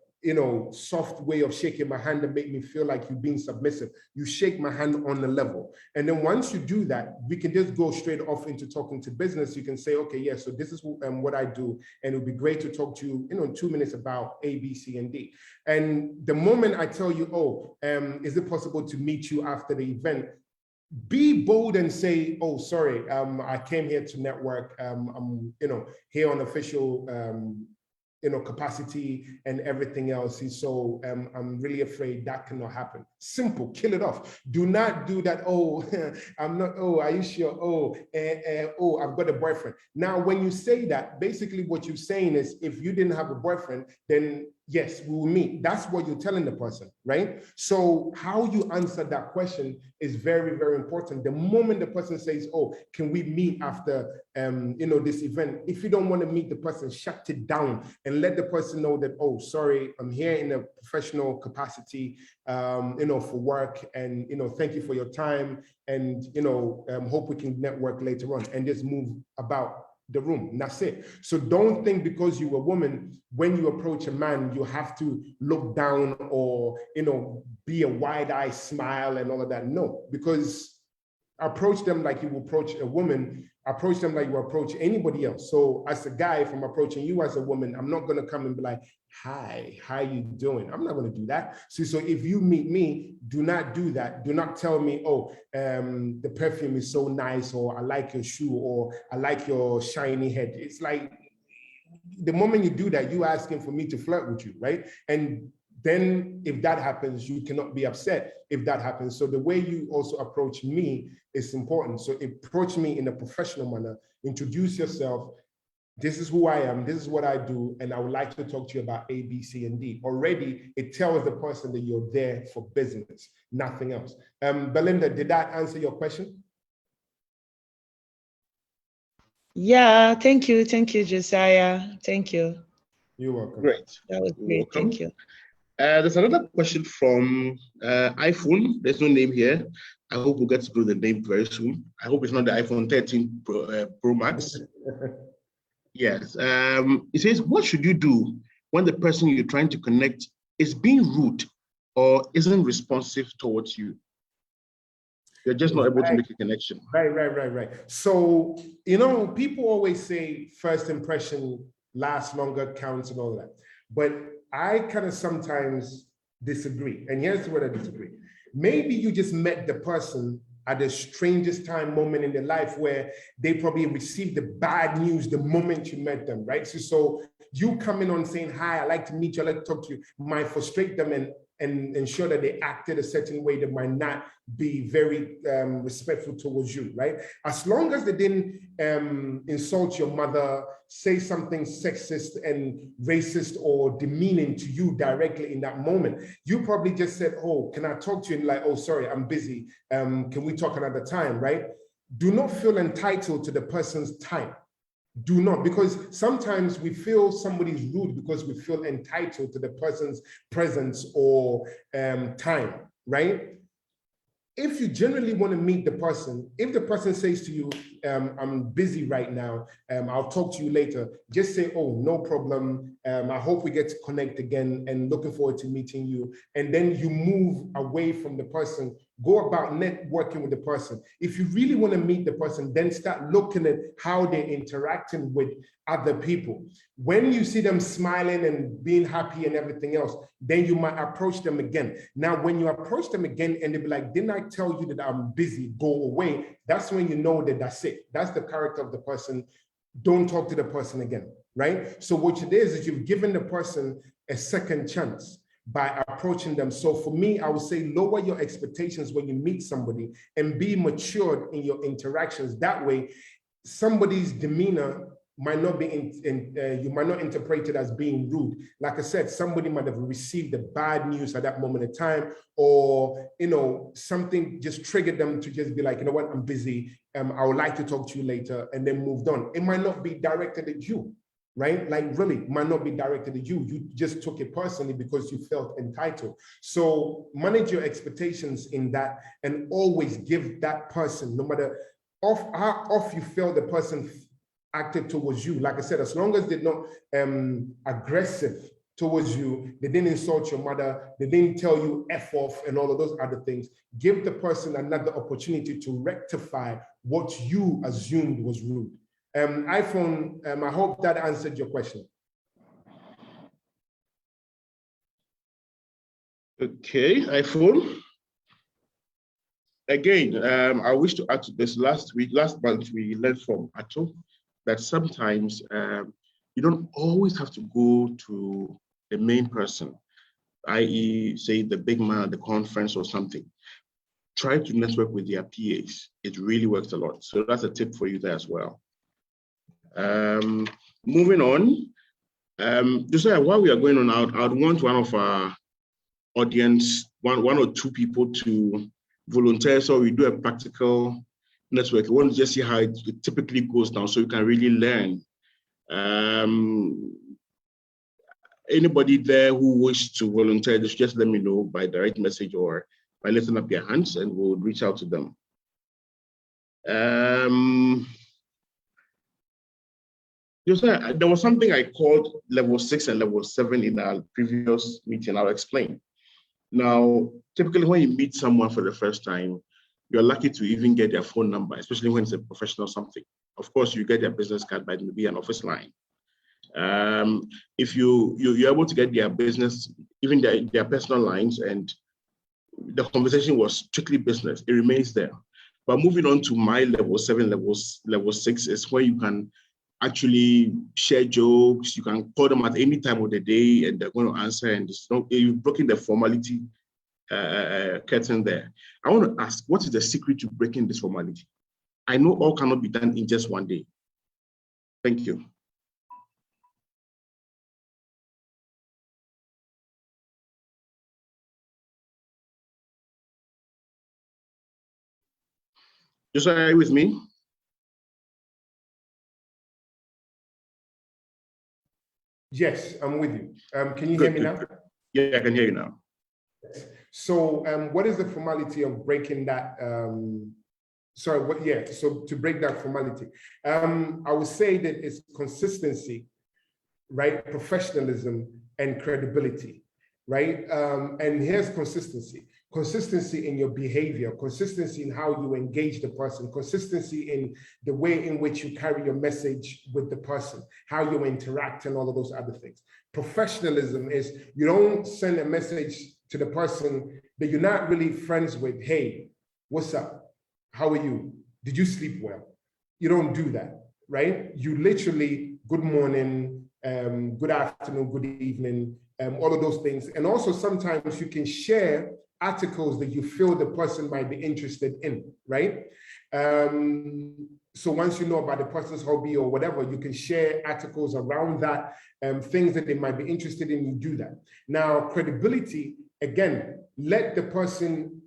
soft way of shaking my hand and make me feel like you're being submissive. You shake my hand on the level. And then once you do that, we can just go straight off into talking to business. You can say, okay, yeah, so this is what I do. And it would be great to talk to you, in 2 minutes about A, B, C, and D. And the moment I tell you, is it possible to meet you after the event? Be bold and say, oh, sorry, I came here to network. I'm, here on official, capacity and everything else. So I'm really afraid that cannot happen. Simple, kill it off. Do not do that. Oh, I'm not, oh, are you sure? Oh, I've got a boyfriend. Now, when you say that, basically what you're saying is if you didn't have a boyfriend, then yes, we will meet. That's what you're telling the person, right? So how you answer that question is very, very important. The moment the person says, oh, can we meet after this event? If you don't want to meet the person, shut it down and let the person know that, oh, sorry, I'm here in a professional capacity, for work, and, thank you for your time, and, hope we can network later on, and just move about the room, and that's it. So don't think because you're a woman, when you approach a man, you have to look down or, be a wide-eyed smile and all of that. No, because approach them like you will approach a woman, approach them like you approach anybody else. So as a guy, if I'm approaching you as a woman, I'm not going to come and be like, hi, how you doing? I'm not going to do that. So if you meet me, do not do that. Do not tell me, oh, the perfume is so nice, or I like your shoe, or I like your shiny head. It's like, the moment you do that, you asking for me to flirt with you, right? And then if that happens, you cannot be upset if that happens. So the way you also approach me is important. So approach me in a professional manner, introduce yourself. This is who I am, this is what I do, and I would like to talk to you about A, B, C, and D. Already, it tells the person that you're there for business, nothing else. Belinda, did that answer your question? Yeah, thank you, Josiah. Thank you. You're welcome. Great. That was great. Thank you. There's another question from iPhone. There's no name here. I hope we'll get to know the name very soon. I hope it's not the iPhone 13 Pro Max. Yes. It says, what should you do when the person you're trying to connect is being rude or isn't responsive towards you? You're just not able to make a connection. Right. So, people always say first impression lasts longer, counts, and all that. But I kind of sometimes disagree. And here's where I disagree. Maybe you just met the person at the strangest moment in their life, where they probably received the bad news the moment you met them, right? So you coming on saying, hi, I like to meet you, I like to talk to you, might frustrate them and ensure that they acted a certain way that might not be very respectful towards you, right? As long as they didn't insult your mother, say something sexist and racist or demeaning to you directly in that moment, you probably just said, oh, can I talk to you? And like, oh, sorry, I'm busy. Can we talk another time, right? Do not feel entitled to the person's time. Do not, because sometimes we feel somebody's rude because we feel entitled to the person's presence or time, right? If you generally want to meet the person, if the person says to you, I'm busy right now, I'll talk to you later, just say, oh, no problem. I hope we get to connect again and looking forward to meeting you. And then you move away from the person, go about networking with the person. If you really want to meet the person, then start looking at how they're interacting with other people. When you see them smiling and being happy and everything else, then you might approach them again. Now, when you approach them again and they'll be like, didn't I tell you that I'm busy, go away? That's when you know that that's it. That's the character of the person. Don't talk to the person again, right? So what it is you've given the person a second chance by approaching them. So for me, I would say lower your expectations when you meet somebody and be matured in your interactions. That way, somebody's demeanor might not be you might not interpret it as being rude. Like I said, somebody might have received the bad news at that moment in time, or something just triggered them to just be like, you know what, I'm busy. I would like to talk to you later, and then moved on. It might not be directed at you, right? Like really, might not be directed at you. You just took it personally because you felt entitled. So manage your expectations in that, and always give that person, no matter how off you feel the person acted towards you. Like I said, as long as they're not aggressive towards you, they didn't insult your mother, they didn't tell you F off and all of those other things, give the person another opportunity to rectify what you assumed was rude. iPhone, I hope that answered your question. Okay, iPhone. Again, I wish to add to this. Last month, we learned from Ato that sometimes you don't always have to go to the main person, i.e., say the big man at the conference or something. Try to network with their PAs. It really works a lot. So that's a tip for you there as well. Moving on, Just while we are going on out, I'd want one of our audience, one or two people to volunteer so we do a practical network. We want to just see how it typically goes down so you can really learn. Anybody there who wishes to volunteer, just let me know by direct message or by lifting up your hands and we'll reach out to them. There was something I called level 6 and level 7 in our previous meeting. I'll explain. Now, typically when you meet someone for the first time, you're lucky to even get their phone number, especially when it's a professional something. Of course, you get their business card, but it may be an office line. If you're able to get their business, even their personal lines, and the conversation was strictly business, it remains there. But moving on to my level 7, level 6 is where you can actually share jokes. You can call them at any time of the day and they're going to answer, and you've broken the formality curtain there. I want to ask, what is the secret to breaking this formality? I know all cannot be done in just one day. Thank you. Just are you with me? Yes, I'm with you. Can you hear me now? Yeah, I can hear you now. So what is the formality of breaking that? So to break that formality, I would say that it's consistency, right? Professionalism and credibility, right? And here's consistency. Consistency in your behavior, consistency in how you engage the person, consistency in the way in which you carry your message with the person, how you interact and all of those other things. Professionalism is you don't send a message to the person that you're not really friends with. Hey, what's up? How are you? Did you sleep well? You don't do that, right? You literally, good morning, good afternoon, good evening, all of those things. And also sometimes you can share articles that you feel the person might be interested in, right? So once you know about the person's hobby or whatever, you can share articles around that, things that they might be interested in, you do that. Now, credibility, again, let the person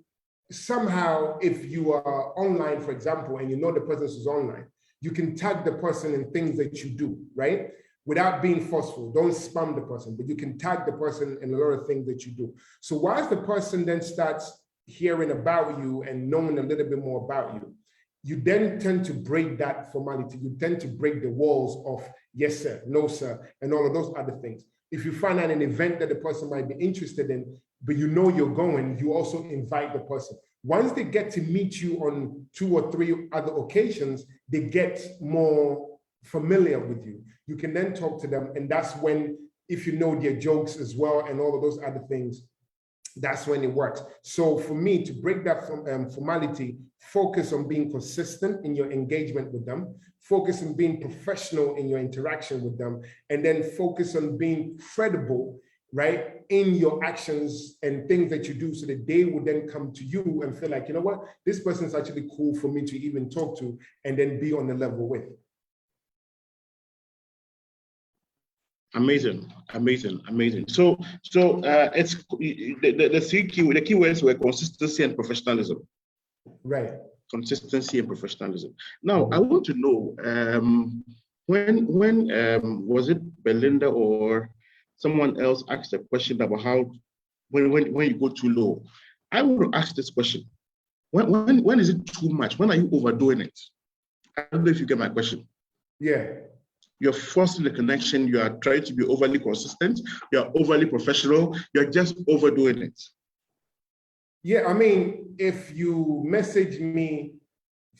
somehow, if you are online, for example, and you know the person is online, you can tag the person in things that you do, right? Without being forceful, don't spam the person, but you can tag the person in a lot of things that you do. So once the person then starts hearing about you and knowing a little bit more about you, you then tend to break that formality. You tend to break the walls of yes, sir, no, sir, and all of those other things. If you find out an event that the person might be interested in, but you know you're going, you also invite the person. Once they get to meet you on 2 or 3 other occasions, they get more familiar with you. You can then talk to them, and that's when, if you know their jokes as well and all of those other things, that's when it works. So for me, to break that formality, focus on being consistent in your engagement with them, focus on being professional in your interaction with them, and then focus on being credible, right, in your actions and things that you do, so that they will then come to you and feel like, you know what, this person's actually cool for me to even talk to, and then be on the level with. Amazing, amazing, amazing. So it's the keywords were consistency and professionalism. Right. Consistency and professionalism. Now, I want to know when was it Belinda or someone else asked a question about how when you go too low? I want to ask this question: when is it too much? When are you overdoing it? I don't know if you get my question. Yeah. You're forcing the connection. You are trying to be overly consistent. You're overly professional. You're just overdoing it. Yeah, I mean, if you message me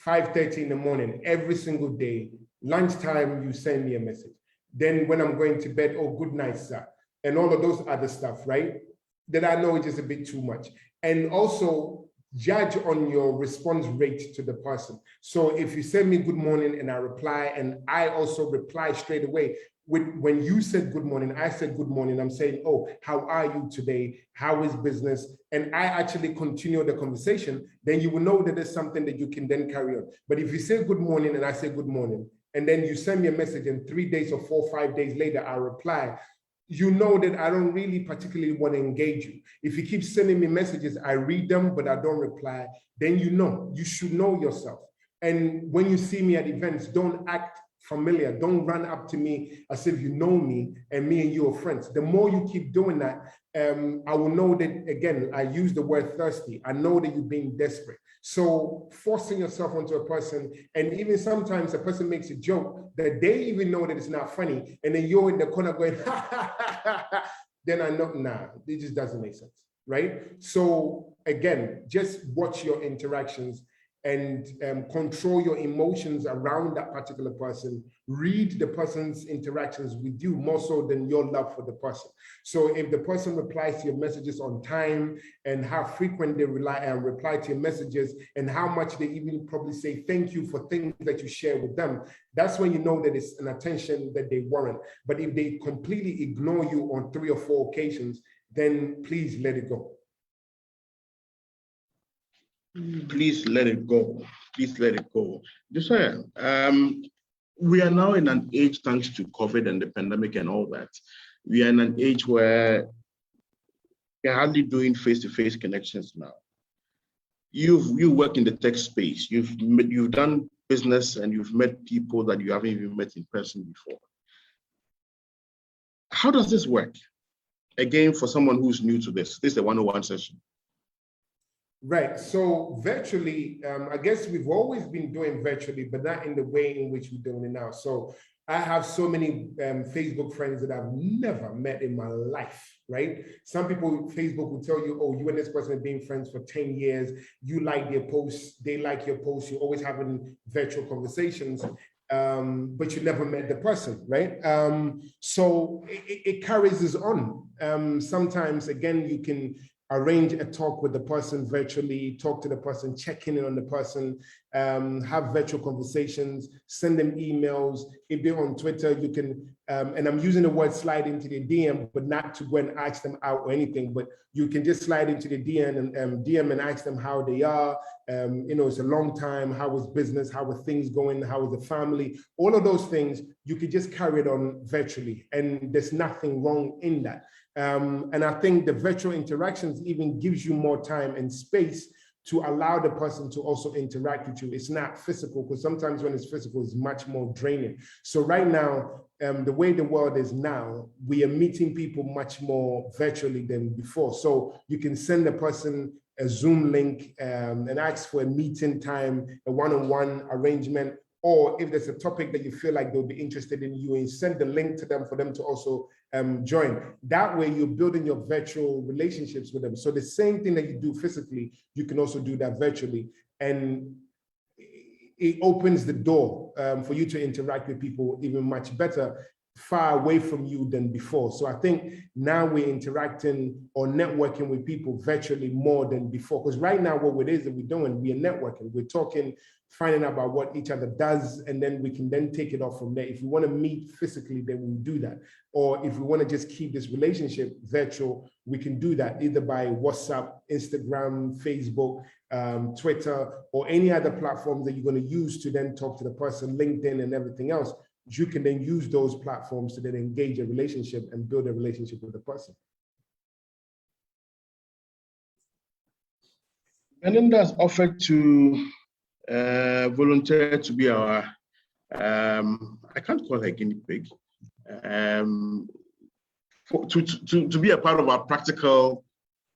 5:30 in the morning every single day, lunchtime you send me a message. Then when I'm going to bed, oh, good night, sir, and all of those other stuff, right? Then I know it's just a bit too much. And also judge on your response rate to the person. So if you send me good morning and I reply, and I also reply straight away, when you said good morning, I said good morning, I'm saying, oh, how are you today? How is business? And I actually continue the conversation, then you will know that there's something that you can then carry on. But if you say good morning and I say good morning, and then you send me a message and 3 days or 4 or 5 days later, I reply, you know that I don't really particularly want to engage you. If you keep sending me messages, I read them, but I don't reply, then you should know yourself. And when you see me at events, don't act familiar. Don't run up to me as if you know me and me and you are friends. The more you keep doing that, I will know that, again, I use the word thirsty. I know that you're being desperate. So forcing yourself onto a person, and even sometimes a person makes a joke that they even know that it's not funny, and then you're in the corner going, ha, ha, ha, ha, ha. Then I know, nah, it just doesn't make sense, right? So again, just watch your interactions and control your emotions around that particular person. Read the person's interactions with you more so than your love for the person. So if the person replies to your messages on time, and how frequent they reply to your messages, and how much they even probably say thank you for things that you share with them, that's when you know that it's an attention that they warrant. But if they completely ignore you on 3 or 4 occasions, then please let it go. Please let it go. Please let it go. Josiah, we are now in an age, thanks to COVID and the pandemic and all that, we are in an age where you're hardly doing face-to-face connections now. You work in the tech space. You've done business and you've met people that you haven't even met in person before. How does this work? Again, for someone who's new to this is a 101 session. Right. So virtually, I guess we've always been doing virtually, but not in the way in which we're doing it now. So I have so many Facebook friends that I've never met in my life, right? Some people, Facebook will tell you, oh, you and this person have been friends for 10 years. You like their posts, they like your posts. You're always having virtual conversations, but you never met the person, right? So it carries us on. Sometimes, again, you can arrange a talk with the person virtually, talk to the person, check in on the person, have virtual conversations, send them emails. If they're on Twitter, you can, and I'm using the word slide into the DM, but not to go and ask them out or anything, but you can just slide into the DM and ask them how they are. It's a long time, how is business, how are things going, how is the family, all of those things, you could just carry it on virtually, and there's nothing wrong in that. And I think the virtual interactions even gives you more time and space to allow the person to also interact with you. It's not physical, because sometimes when it's physical, it's much more draining. So right now, the way the world is now, we are meeting people much more virtually than before. So you can send a person a Zoom link and ask for a meeting time, a one-on-one arrangement, or if there's a topic that you feel like they'll be interested in, you and send the link to them for them to also join. That way you're building your virtual relationships with them. So the same thing that you do physically, you can also do that virtually. And it opens the door for you to interact with people even much better, far away from you than before. So I think now we're interacting or networking with people virtually more than before. Because right now what it is that we're doing, we are networking, we're talking, finding out about what each other does, and then we can then take it off from there. If we want to meet physically, then we'll do that. Or if we want to just keep this relationship virtual, we can do that either by WhatsApp, Instagram, Facebook, Twitter, or any other platforms that you're going to use to then talk to the person, LinkedIn and everything else. You can then use those platforms to then engage a relationship and build a relationship with the person. Belinda's offered to volunteer to be our, I can't call her guinea pig, to be a part of our practical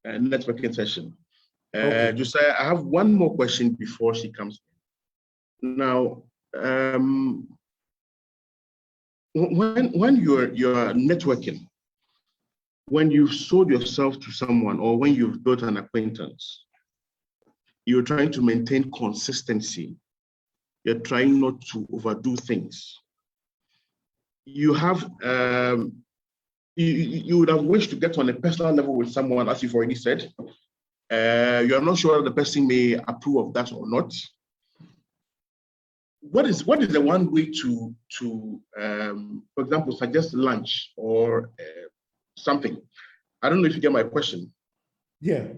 networking session. Okay. Josiah, I have one more question before she comes in. Now, when you're networking, when you've sold yourself to someone or when you've built an acquaintance, you're trying to maintain consistency. You're trying not to overdo things. You have, you would have wished to get on a personal level with someone, as you've already said. You're not sure the person may approve of that or not. What is the one way to for example, suggest lunch or something? I don't know if you get my question. Yeah.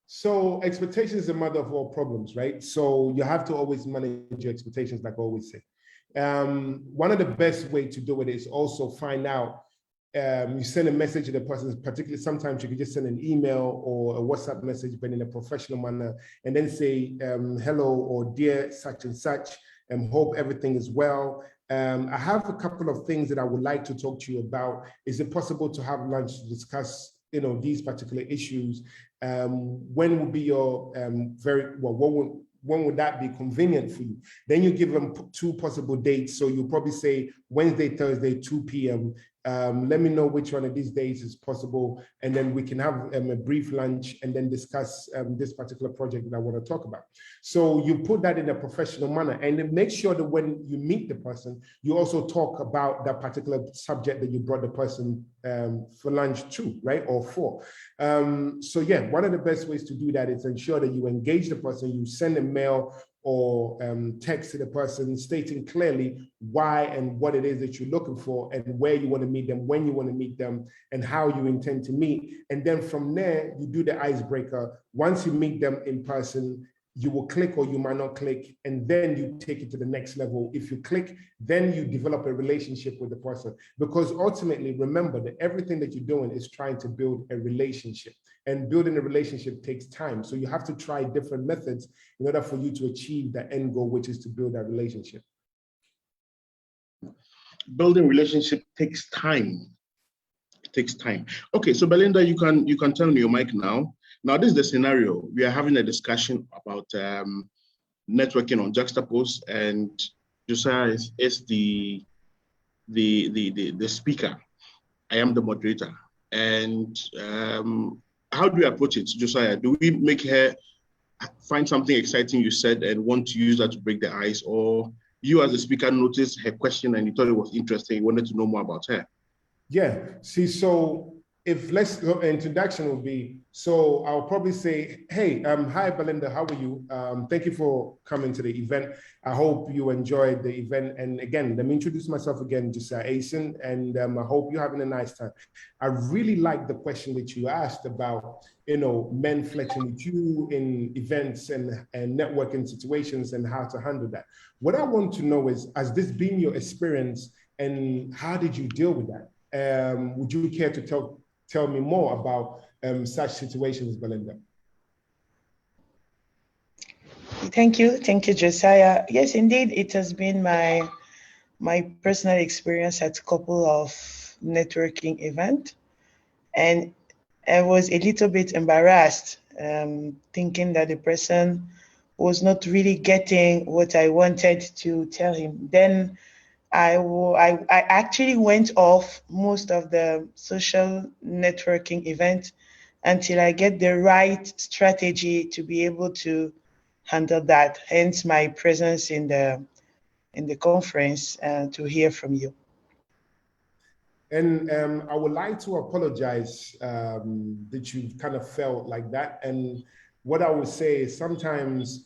So expectation is the mother of all problems, right? So you have to always manage your expectations, like I always say. One of the best way to do it is also find out, you send a message to the person, particularly sometimes you can just send an email or a WhatsApp message, but in a professional manner, and then say, hello, or dear such and such, hope everything is well. I have a couple of things that I would like to talk to you about. Is it possible to have lunch to discuss, these particular issues? When would be your when would that be convenient for you? Then you give them two possible dates. So you'll probably say Wednesday, Thursday, 2 p.m. Let me know which one of these days is possible. And then we can have a brief lunch and then discuss this particular project that I want to talk about. So you put that in a professional manner, and then make sure that when you meet the person, you also talk about that particular subject that you brought the person for lunch to, right? Or for. So yeah, one of the best ways to do that is ensure that you engage the person, you send a mail or text to the person stating clearly why and what it is that you're looking for and where you want to meet them, when you want to meet them, and how you intend to meet. And then from there, you do the icebreaker. Once you meet them in person, you will click or you might not click, and then you take it to the next level. If you click, then you develop a relationship with the person. Because ultimately, remember that everything that you're doing is trying to build a relationship. And building a relationship takes time. So you have to try different methods in order for you to achieve the end goal, which is to build that relationship. Building relationship takes time. It takes time. Okay, so Belinda, you can turn on your mic now. Now, this is the scenario. We are having a discussion about networking on Juxtapose, and Josiah is the speaker. I am the moderator. And how do we approach it, Josiah? Do we make her find something exciting you said and want to use that to break the ice, or you as the speaker noticed her question and you thought it was interesting, you wanted to know more about her? Yeah, see, so if introduction would be, so I'll probably say, hey, hi Belinda, how are you? Thank you for coming to the event. I hope you enjoyed the event. And again, let me introduce myself again, Josiah Asen, and I hope you're having a nice time. I really like the question that you asked about, men flirting with you in events and networking situations and how to handle that. What I want to know is, has this been your experience and how did you deal with that? Would you care to tell me more about such situations, Belinda? Thank you, Josiah. Yes, indeed, it has been my personal experience at a couple of networking events, and I was a little bit embarrassed, thinking that the person was not really getting what I wanted to tell him. Then I actually went off most of the social networking events until I get the right strategy to be able to handle that. Hence my presence in the conference to hear from you. And I would like to apologize that you kind of felt like that. And what I would say is sometimes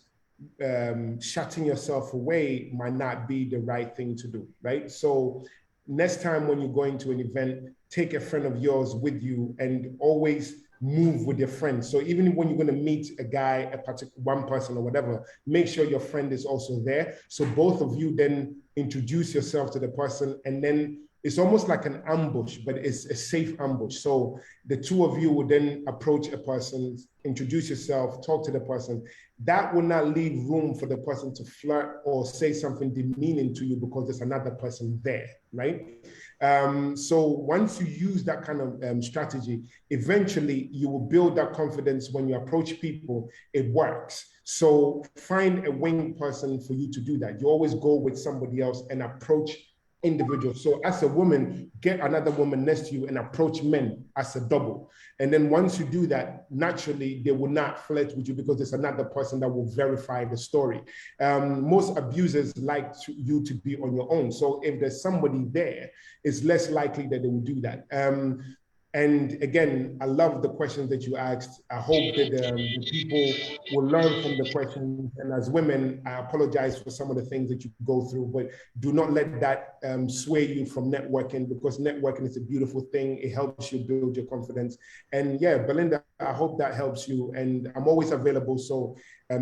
shutting yourself away might not be the right thing to do, right? So next time when you're going to an event, take a friend of yours with you and always move with your friends. So even when you're going to meet a guy, one person or whatever, make sure your friend is also there. So both of you then introduce yourself to the person, and then it's almost like an ambush, but it's a safe ambush. So the two of you would then approach a person, introduce yourself, talk to the person. That will not leave room for the person to flirt or say something demeaning to you because there's another person there, right? So once you use that kind of strategy, eventually you will build that confidence. When you approach people, it works. So find a wing person for you to do that. You always go with somebody else and approach individuals. So as a woman, get another woman next to you and approach men as a double. And then once you do that, naturally, they will not flirt with you because there's another person that will verify the story. Most abusers like you to be on your own. So if there's somebody there, it's less likely that they will do that. And again, I love the questions that you asked. I hope that the people will learn from the questions. And as women, I apologize for some of the things that you go through, but do not let that sway you from networking, because networking is a beautiful thing. It helps you build your confidence. And yeah, Belinda, I hope that helps you. And I'm always available. So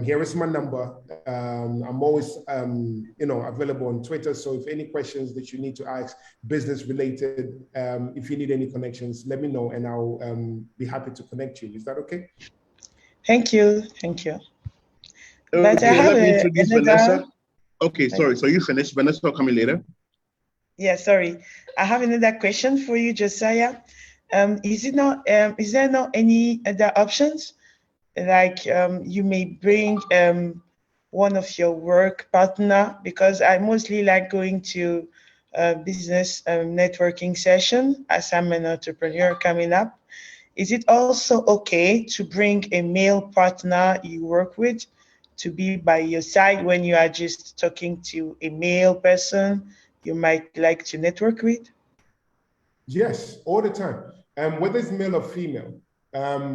here is my number. I'm always, available on Twitter. So if any questions that you need to ask, business related, if you need any connections, let me know and I'll be happy to connect you. Is that okay? Thank you. Thank you. But I Okay, have let me introduce another. Vanessa. Okay, sorry. So you finished. Vanessa will come in later. Yeah, sorry. I have another question for you, Josiah. Is there not any other options? Like you may bring one of your work partner, because I mostly like going to business networking session as I'm an entrepreneur coming up. Is it also okay to bring a male partner you work with to be by your side when you are just talking to a male person you might like to network with? Yes, all the time. Whether it's male or female,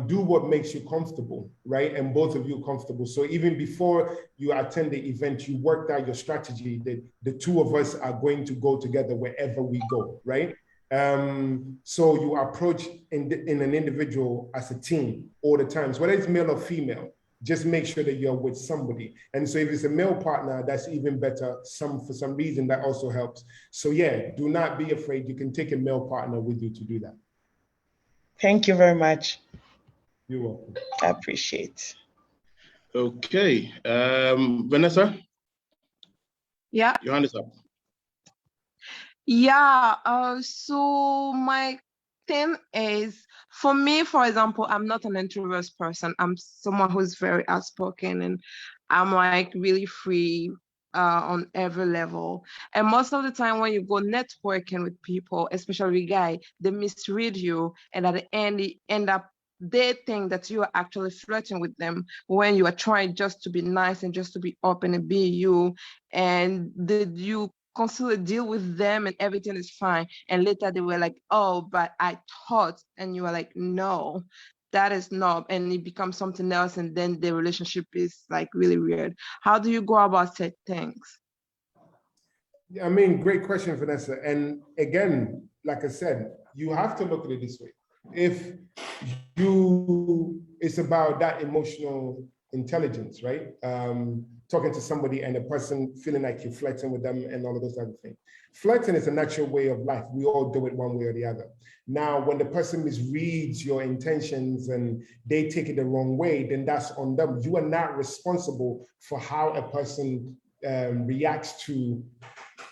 do what makes you comfortable, right? And both of you comfortable. So even before you attend the event, you worked out your strategy that the two of us are going to go together wherever we go, right? So you approach in an individual as a team all the time. So whether it's male or female, just make sure that you're with somebody. And so if it's a male partner, that's even better. For some reason, that also helps. So yeah, do not be afraid. You can take a male partner with you to do that. Thank you very much. You're welcome. I appreciate. Okay, Vanessa? Yeah. Your hand is up. Yeah, so my thing is, for me, for example, I'm not an introvert person. I'm someone who's very outspoken and I'm like really free on every level. And most of the time when you go networking with people, especially guys, they misread you, and at the end, they think that you are actually flirting with them when you are trying just to be nice and just to be open and be you. And you constantly deal with them and everything is fine. And later they were like, oh, but I thought, and you were like, no, that is not, and it becomes something else. And then the relationship is like really weird. How do you go about said things? I mean, great question, Vanessa. And again, like I said, you have to look at it this way. If it's about that emotional intelligence, right? Talking to somebody and a person feeling like you're flirting with them and all of those other things. Flirting is a natural way of life. We all do it one way or the other. Now, when the person misreads your intentions and they take it the wrong way, then that's on them. You are not responsible for how a person reacts to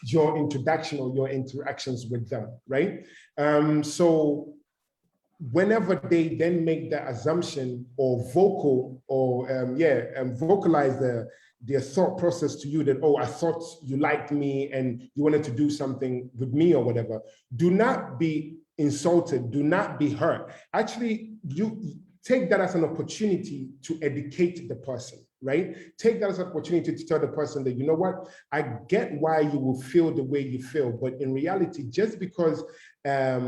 your introduction or your interactions with them, right? So whenever they then make the assumption or vocalize their thought process to you that, oh, I thought you liked me and you wanted to do something with me or whatever, do not be insulted, do not be hurt. Actually, you take that as an opportunity to educate the person, right? Take that as an opportunity to tell the person that, you know what, I get why you will feel the way you feel, but in reality, just because I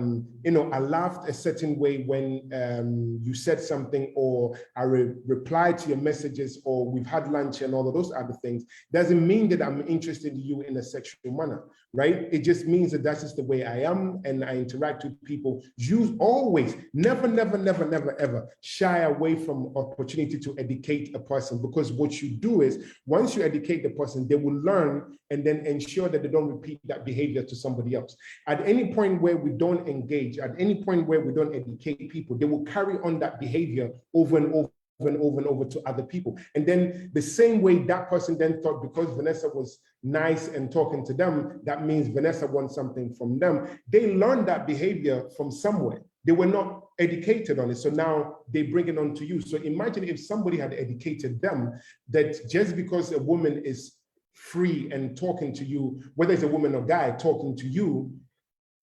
laughed a certain way when you said something, or I replied to your messages, or we've had lunch and all of those other things, doesn't mean that I'm interested in you in a sexual manner, right? It just means that that's just the way I am and I interact with people. You always, never, ever shy away from opportunity to educate a person, because what you do is, once you educate the person, they will learn and then ensure that they don't repeat that behavior to somebody else. At any point where we don't engage, at any point where we don't educate people, they will carry on that behavior over and over to other people. And then the same way that person then thought, because Vanessa was nice and talking to them, that means Vanessa wants something from them. They learned that behavior from somewhere. They were not educated on it. So now they bring it on to you. So imagine if somebody had educated them that just because a woman is free and talking to you, whether it's a woman or guy talking to you,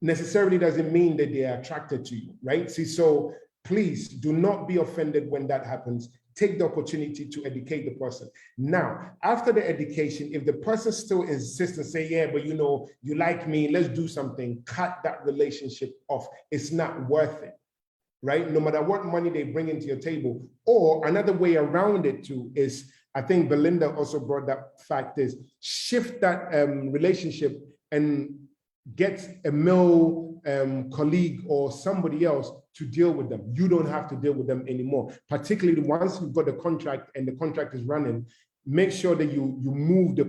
necessarily doesn't mean that they are attracted to you, right? See, so please do not be offended when that happens. Take the opportunity to educate the person. Now, after the education, if the person still insists and say, yeah, but you like me, let's do something, cut that relationship off. It's not worth it. right? No matter what money they bring into your table. Or another way around it too is, I think Belinda also brought that fact, is shift that relationship and get a male colleague or somebody else to deal with them. You don't have to deal with them anymore. Particularly once you've got the contract and the contract is running, make sure that you move the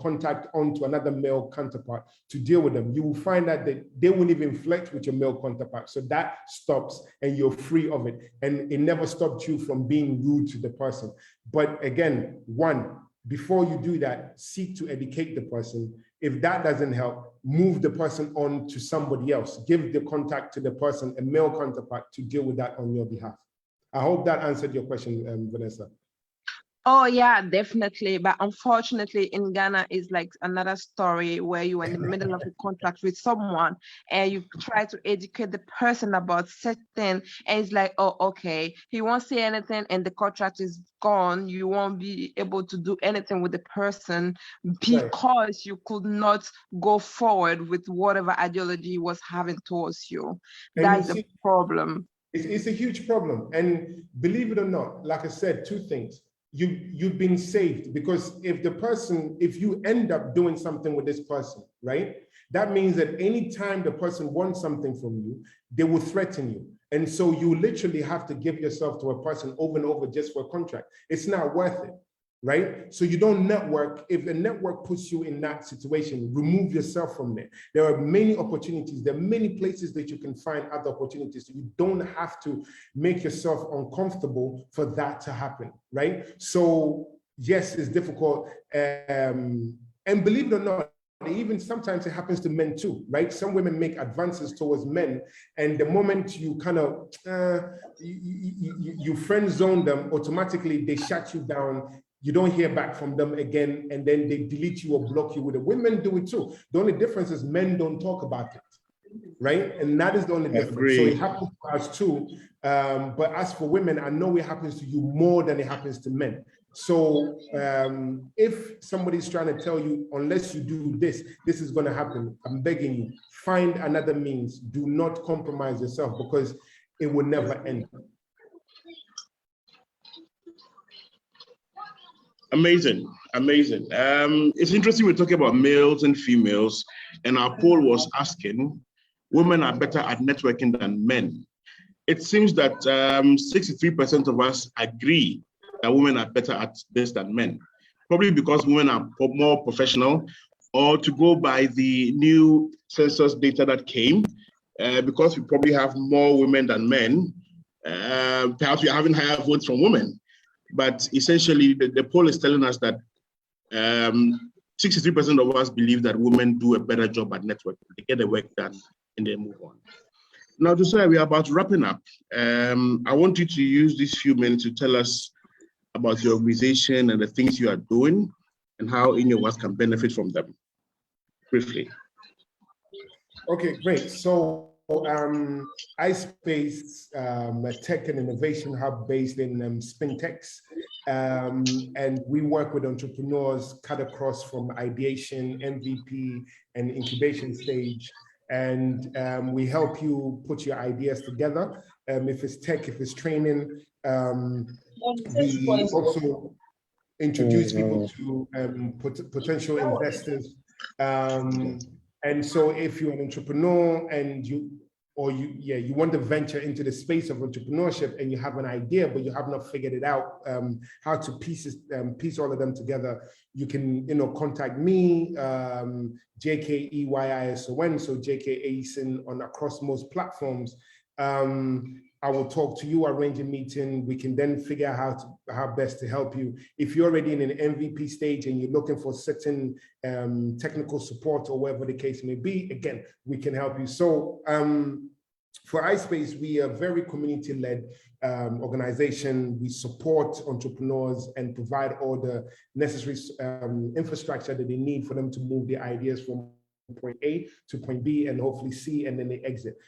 contact onto another male counterpart to deal with them. You will find out that they won't even flirt with your male counterpart. So that stops and you're free of it. And it never stopped you from being rude to the person. But again, one, before you do that, seek to educate the person. If that doesn't help, move the person on to somebody else. Give the contact to the person, a male counterpart, to deal with that on your behalf. I hope that answered your question, Vanessa. Oh yeah, definitely. But unfortunately, in Ghana, is like another story where you're in the middle of a contract with someone and you try to educate the person about certain, and it's like, oh, okay, he won't say anything and the contract is gone. You won't be able to do anything with the person because you could not go forward with whatever ideology he was having towards you. And that's you the see, problem. it's a huge problem. And believe it or not, like I said, two things. You've been saved, because if you end up doing something with this person, right? That means that anytime the person wants something from you, they will threaten you. And so you literally have to give yourself to a person over and over just for a contract. It's not worth it, right? So you don't network. If a network puts you in that situation, remove yourself from there. There are many opportunities. There are many places that you can find other opportunities. So you don't have to make yourself uncomfortable for that to happen, right? So yes, it's difficult. And believe it or not, even sometimes it happens to men too, right? Some women make advances towards men, and the moment you kind of you friend zone them, automatically they shut you down. You don't hear back from them again, and then they delete you or block you with it. Women do it too. The only difference is men don't talk about it, right? And that is the only difference. So it happens to us too. But as for women, I know it happens to you more than it happens to men. So if somebody's trying to tell you, unless you do this, this is going to happen, I'm begging you, find another means. Do not compromise yourself, because it will never end. Amazing, amazing. It's interesting we're talking about males and females, and our poll was asking, women are better at networking than men. It seems that 63% of us agree that women are better at this than men, probably because women are more professional, or to go by the new census data that came, because we probably have more women than men, perhaps we're having higher votes from women. But essentially, the poll is telling us that 63% of us believe that women do a better job at networking. They get the work done and they move on. Now, to say we are about wrapping up, I want you to use these few minutes to tell us about your organization and the things you are doing and how any of us can benefit from them, briefly. Okay, great. So iSpace, a tech and innovation hub based in Spintex, and we work with entrepreneurs cut across from ideation, MVP, and incubation stage. And we help you put your ideas together. If it's tech, if it's training, we also introduce people to potential investors. And so if you're an entrepreneur and you want to venture into the space of entrepreneurship and you have an idea, but you have not figured it out, how to piece all of them together, you can, contact me, JKEYISON, so JK on across most platforms. I will talk to you, arrange a meeting. We can then figure out how best to help you. If you're already in an MVP stage and you're looking for certain technical support or whatever the case may be, again, we can help you. So for iSpace, we are a very community-led organization. We support entrepreneurs and provide all the necessary infrastructure that they need for them to move their ideas from point A to point B and hopefully C, and then they exit.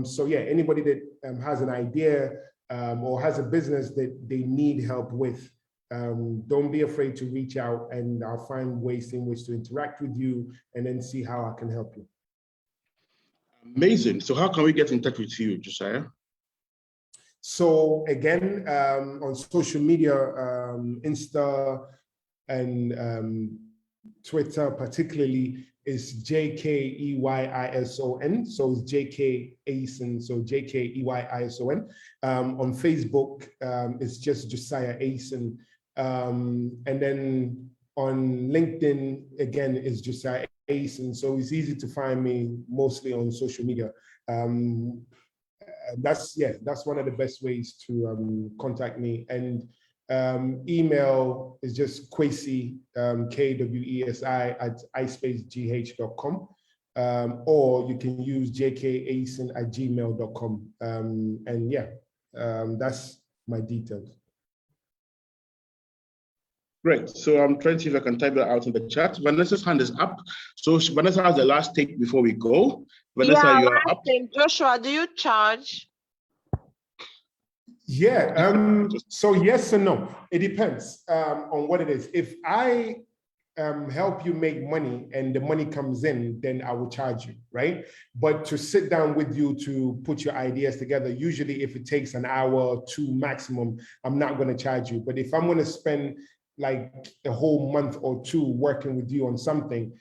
So yeah, anybody that has an idea or has a business that they need help with, don't be afraid to reach out, and I'll find ways in which to interact with you and then see how I can help you. Amazing. So how can we get in touch with you, Josiah? So again, on social media, Insta and Twitter particularly is JKEYISON. So it's JK Aison, so JKEYISON. On Facebook, it's just Josiah Aison. And then on LinkedIn, again, is Josiah Aison. So it's easy to find me mostly on social media. That's one of the best ways to contact me. And email is just Kwesi, KWESI at ispacegh.com. Or you can use jkason@gmail.com. And that's my details. Great. So I'm trying to see if I can type that out in the chat. Vanessa's hand is up. So Vanessa has the last take before we go. Vanessa, you are up. Joshua, do you charge? Yeah. So yes and no. It depends on what it is. If I help you make money and the money comes in, then I will charge you, right? But to sit down with you to put your ideas together, usually if it takes an hour or two maximum, I'm not going to charge you. But if I'm going to spend like a whole month or two working with you on something,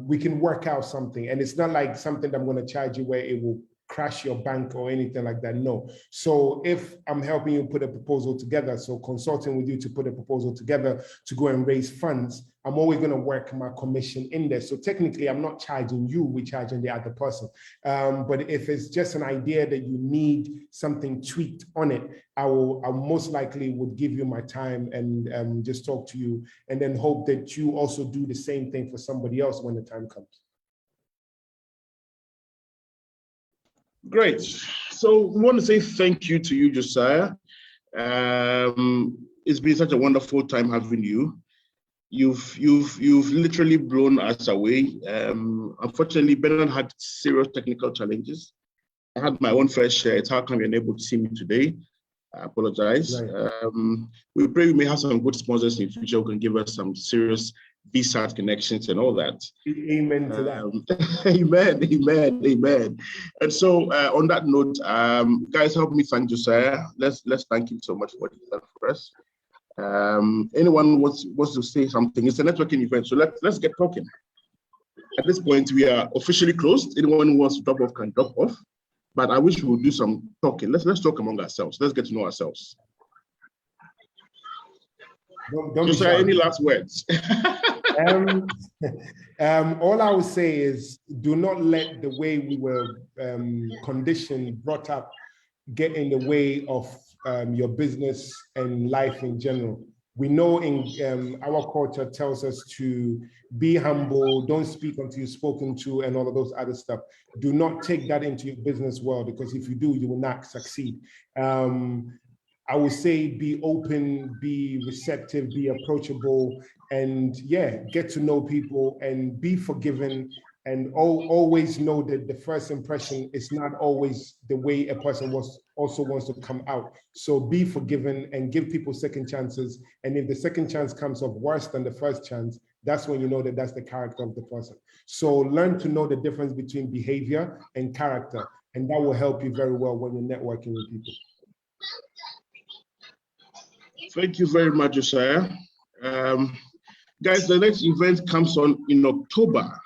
we can work out something. And it's not like something that I'm going to charge you where it will crash your bank or anything like that. No. So if I'm helping you put a proposal together, so consulting with you to put a proposal together to go and raise funds, I'm always going to work my commission in there. So technically, I'm not charging you, we're charging the other person. But if it's just an idea that you need something tweaked on it, I most likely would give you my time and just talk to you, and then hope that you also do the same thing for somebody else when the time comes. Great. So we want to say thank you to you, Josiah. It's been such a wonderful time having you. You've literally blown us away. Unfortunately, Bernard had serious technical challenges. I had my own fair share. It's how come you're unable to see me today. I apologize. Right. We pray we may have some good sponsors in the future who can give us some serious VSAT connections and all that. Amen to that. Amen. And so on that note, guys, help me thank Josiah. Let's thank him so much for what he's done for us. Anyone wants to say something? It's a networking event, so let's get talking. At this point, we are officially closed. Anyone who wants to drop off can drop off. But I wish we would do some talking. Let's talk among ourselves. Let's get to know ourselves. Don't Josiah, any last words? All I would say is do not let the way we were conditioned, brought up, get in the way of your business and life in general. We know in our culture tells us to be humble, don't speak until you're spoken to, and all of those other stuff. Do not take that into your business world, because if you do, you will not succeed. I would say be open, be receptive, be approachable, and get to know people and be forgiving. And always know that the first impression is not always the way a person also wants to come out. So be forgiving and give people second chances. And if the second chance comes off worse than the first chance, that's when you know that that's the character of the person. So learn to know the difference between behavior and character. And that will help you very well when you're networking with people. Thank you very much, Josiah. Guys, the next event comes on in October.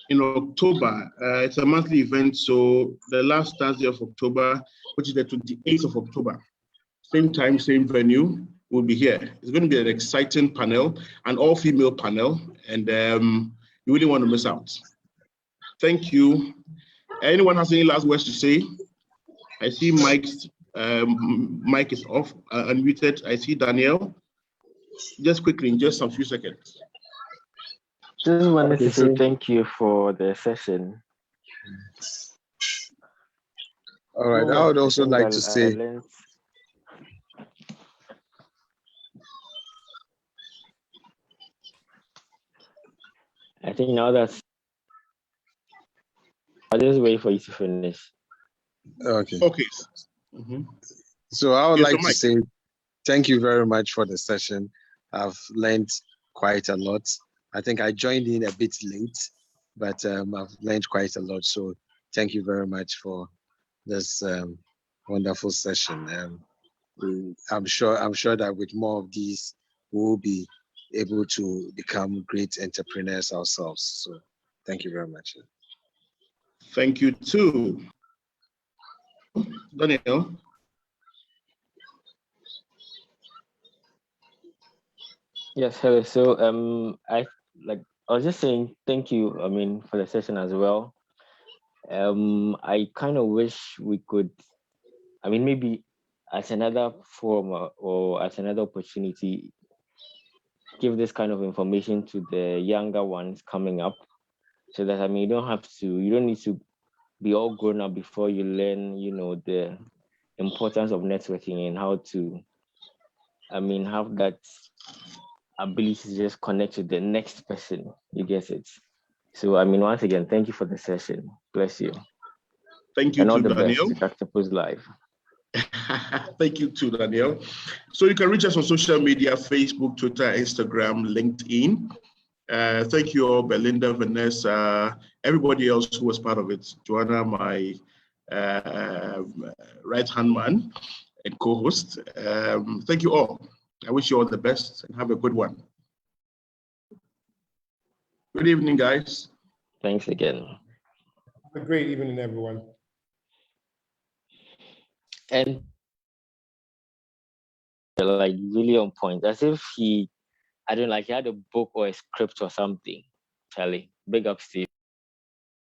It's a monthly event, so the last Thursday of October, which is the 28th of October, same time, same venue, we'll be here. It's going to be an exciting panel, an all-female panel, and you really want to miss out. Thank you. Anyone has any last words to say? I see Mike's mic is off, unmuted. I see Danielle. Just quickly, in just a few seconds. Just wanted to say thank you for the session. All right, I would also like to say. I think now that's. I'll just wait for you to finish. Okay. Mm-hmm. So I would like to say thank you very much for the session. I've learned quite a lot. I think I joined in a bit late, but I've learned quite a lot. So thank you very much for this wonderful session. I'm sure that with more of these, we'll be able to become great entrepreneurs ourselves. So thank you very much. Thank you too. Daniel. Yes, hello. So I was just saying thank you, I mean, for the session as well. I kind of wish we could, I mean, maybe as another forum or as another opportunity, give this kind of information to the younger ones coming up, so that, I mean, you don't need to be all grown up before you learn, the importance of networking and how to, I mean, have that ability to just connect to the next person. You get it? So, I mean, once again, thank you for the session. Bless you. Thank you and all to the Daniel. best to Juxtapose Live. Thank you too, Daniel. So you can reach us on social media, Facebook, Twitter, Instagram, LinkedIn. Thank you all, Belinda, Vanessa, everybody else who was part of it. Joanna, my right-hand man and co-host. Thank you all. I wish you all the best and have a good one. Good evening, guys. Thanks again. Have a great evening, everyone. And like really on point, as if he had a book or a script or something. Charlie, big up, Steve.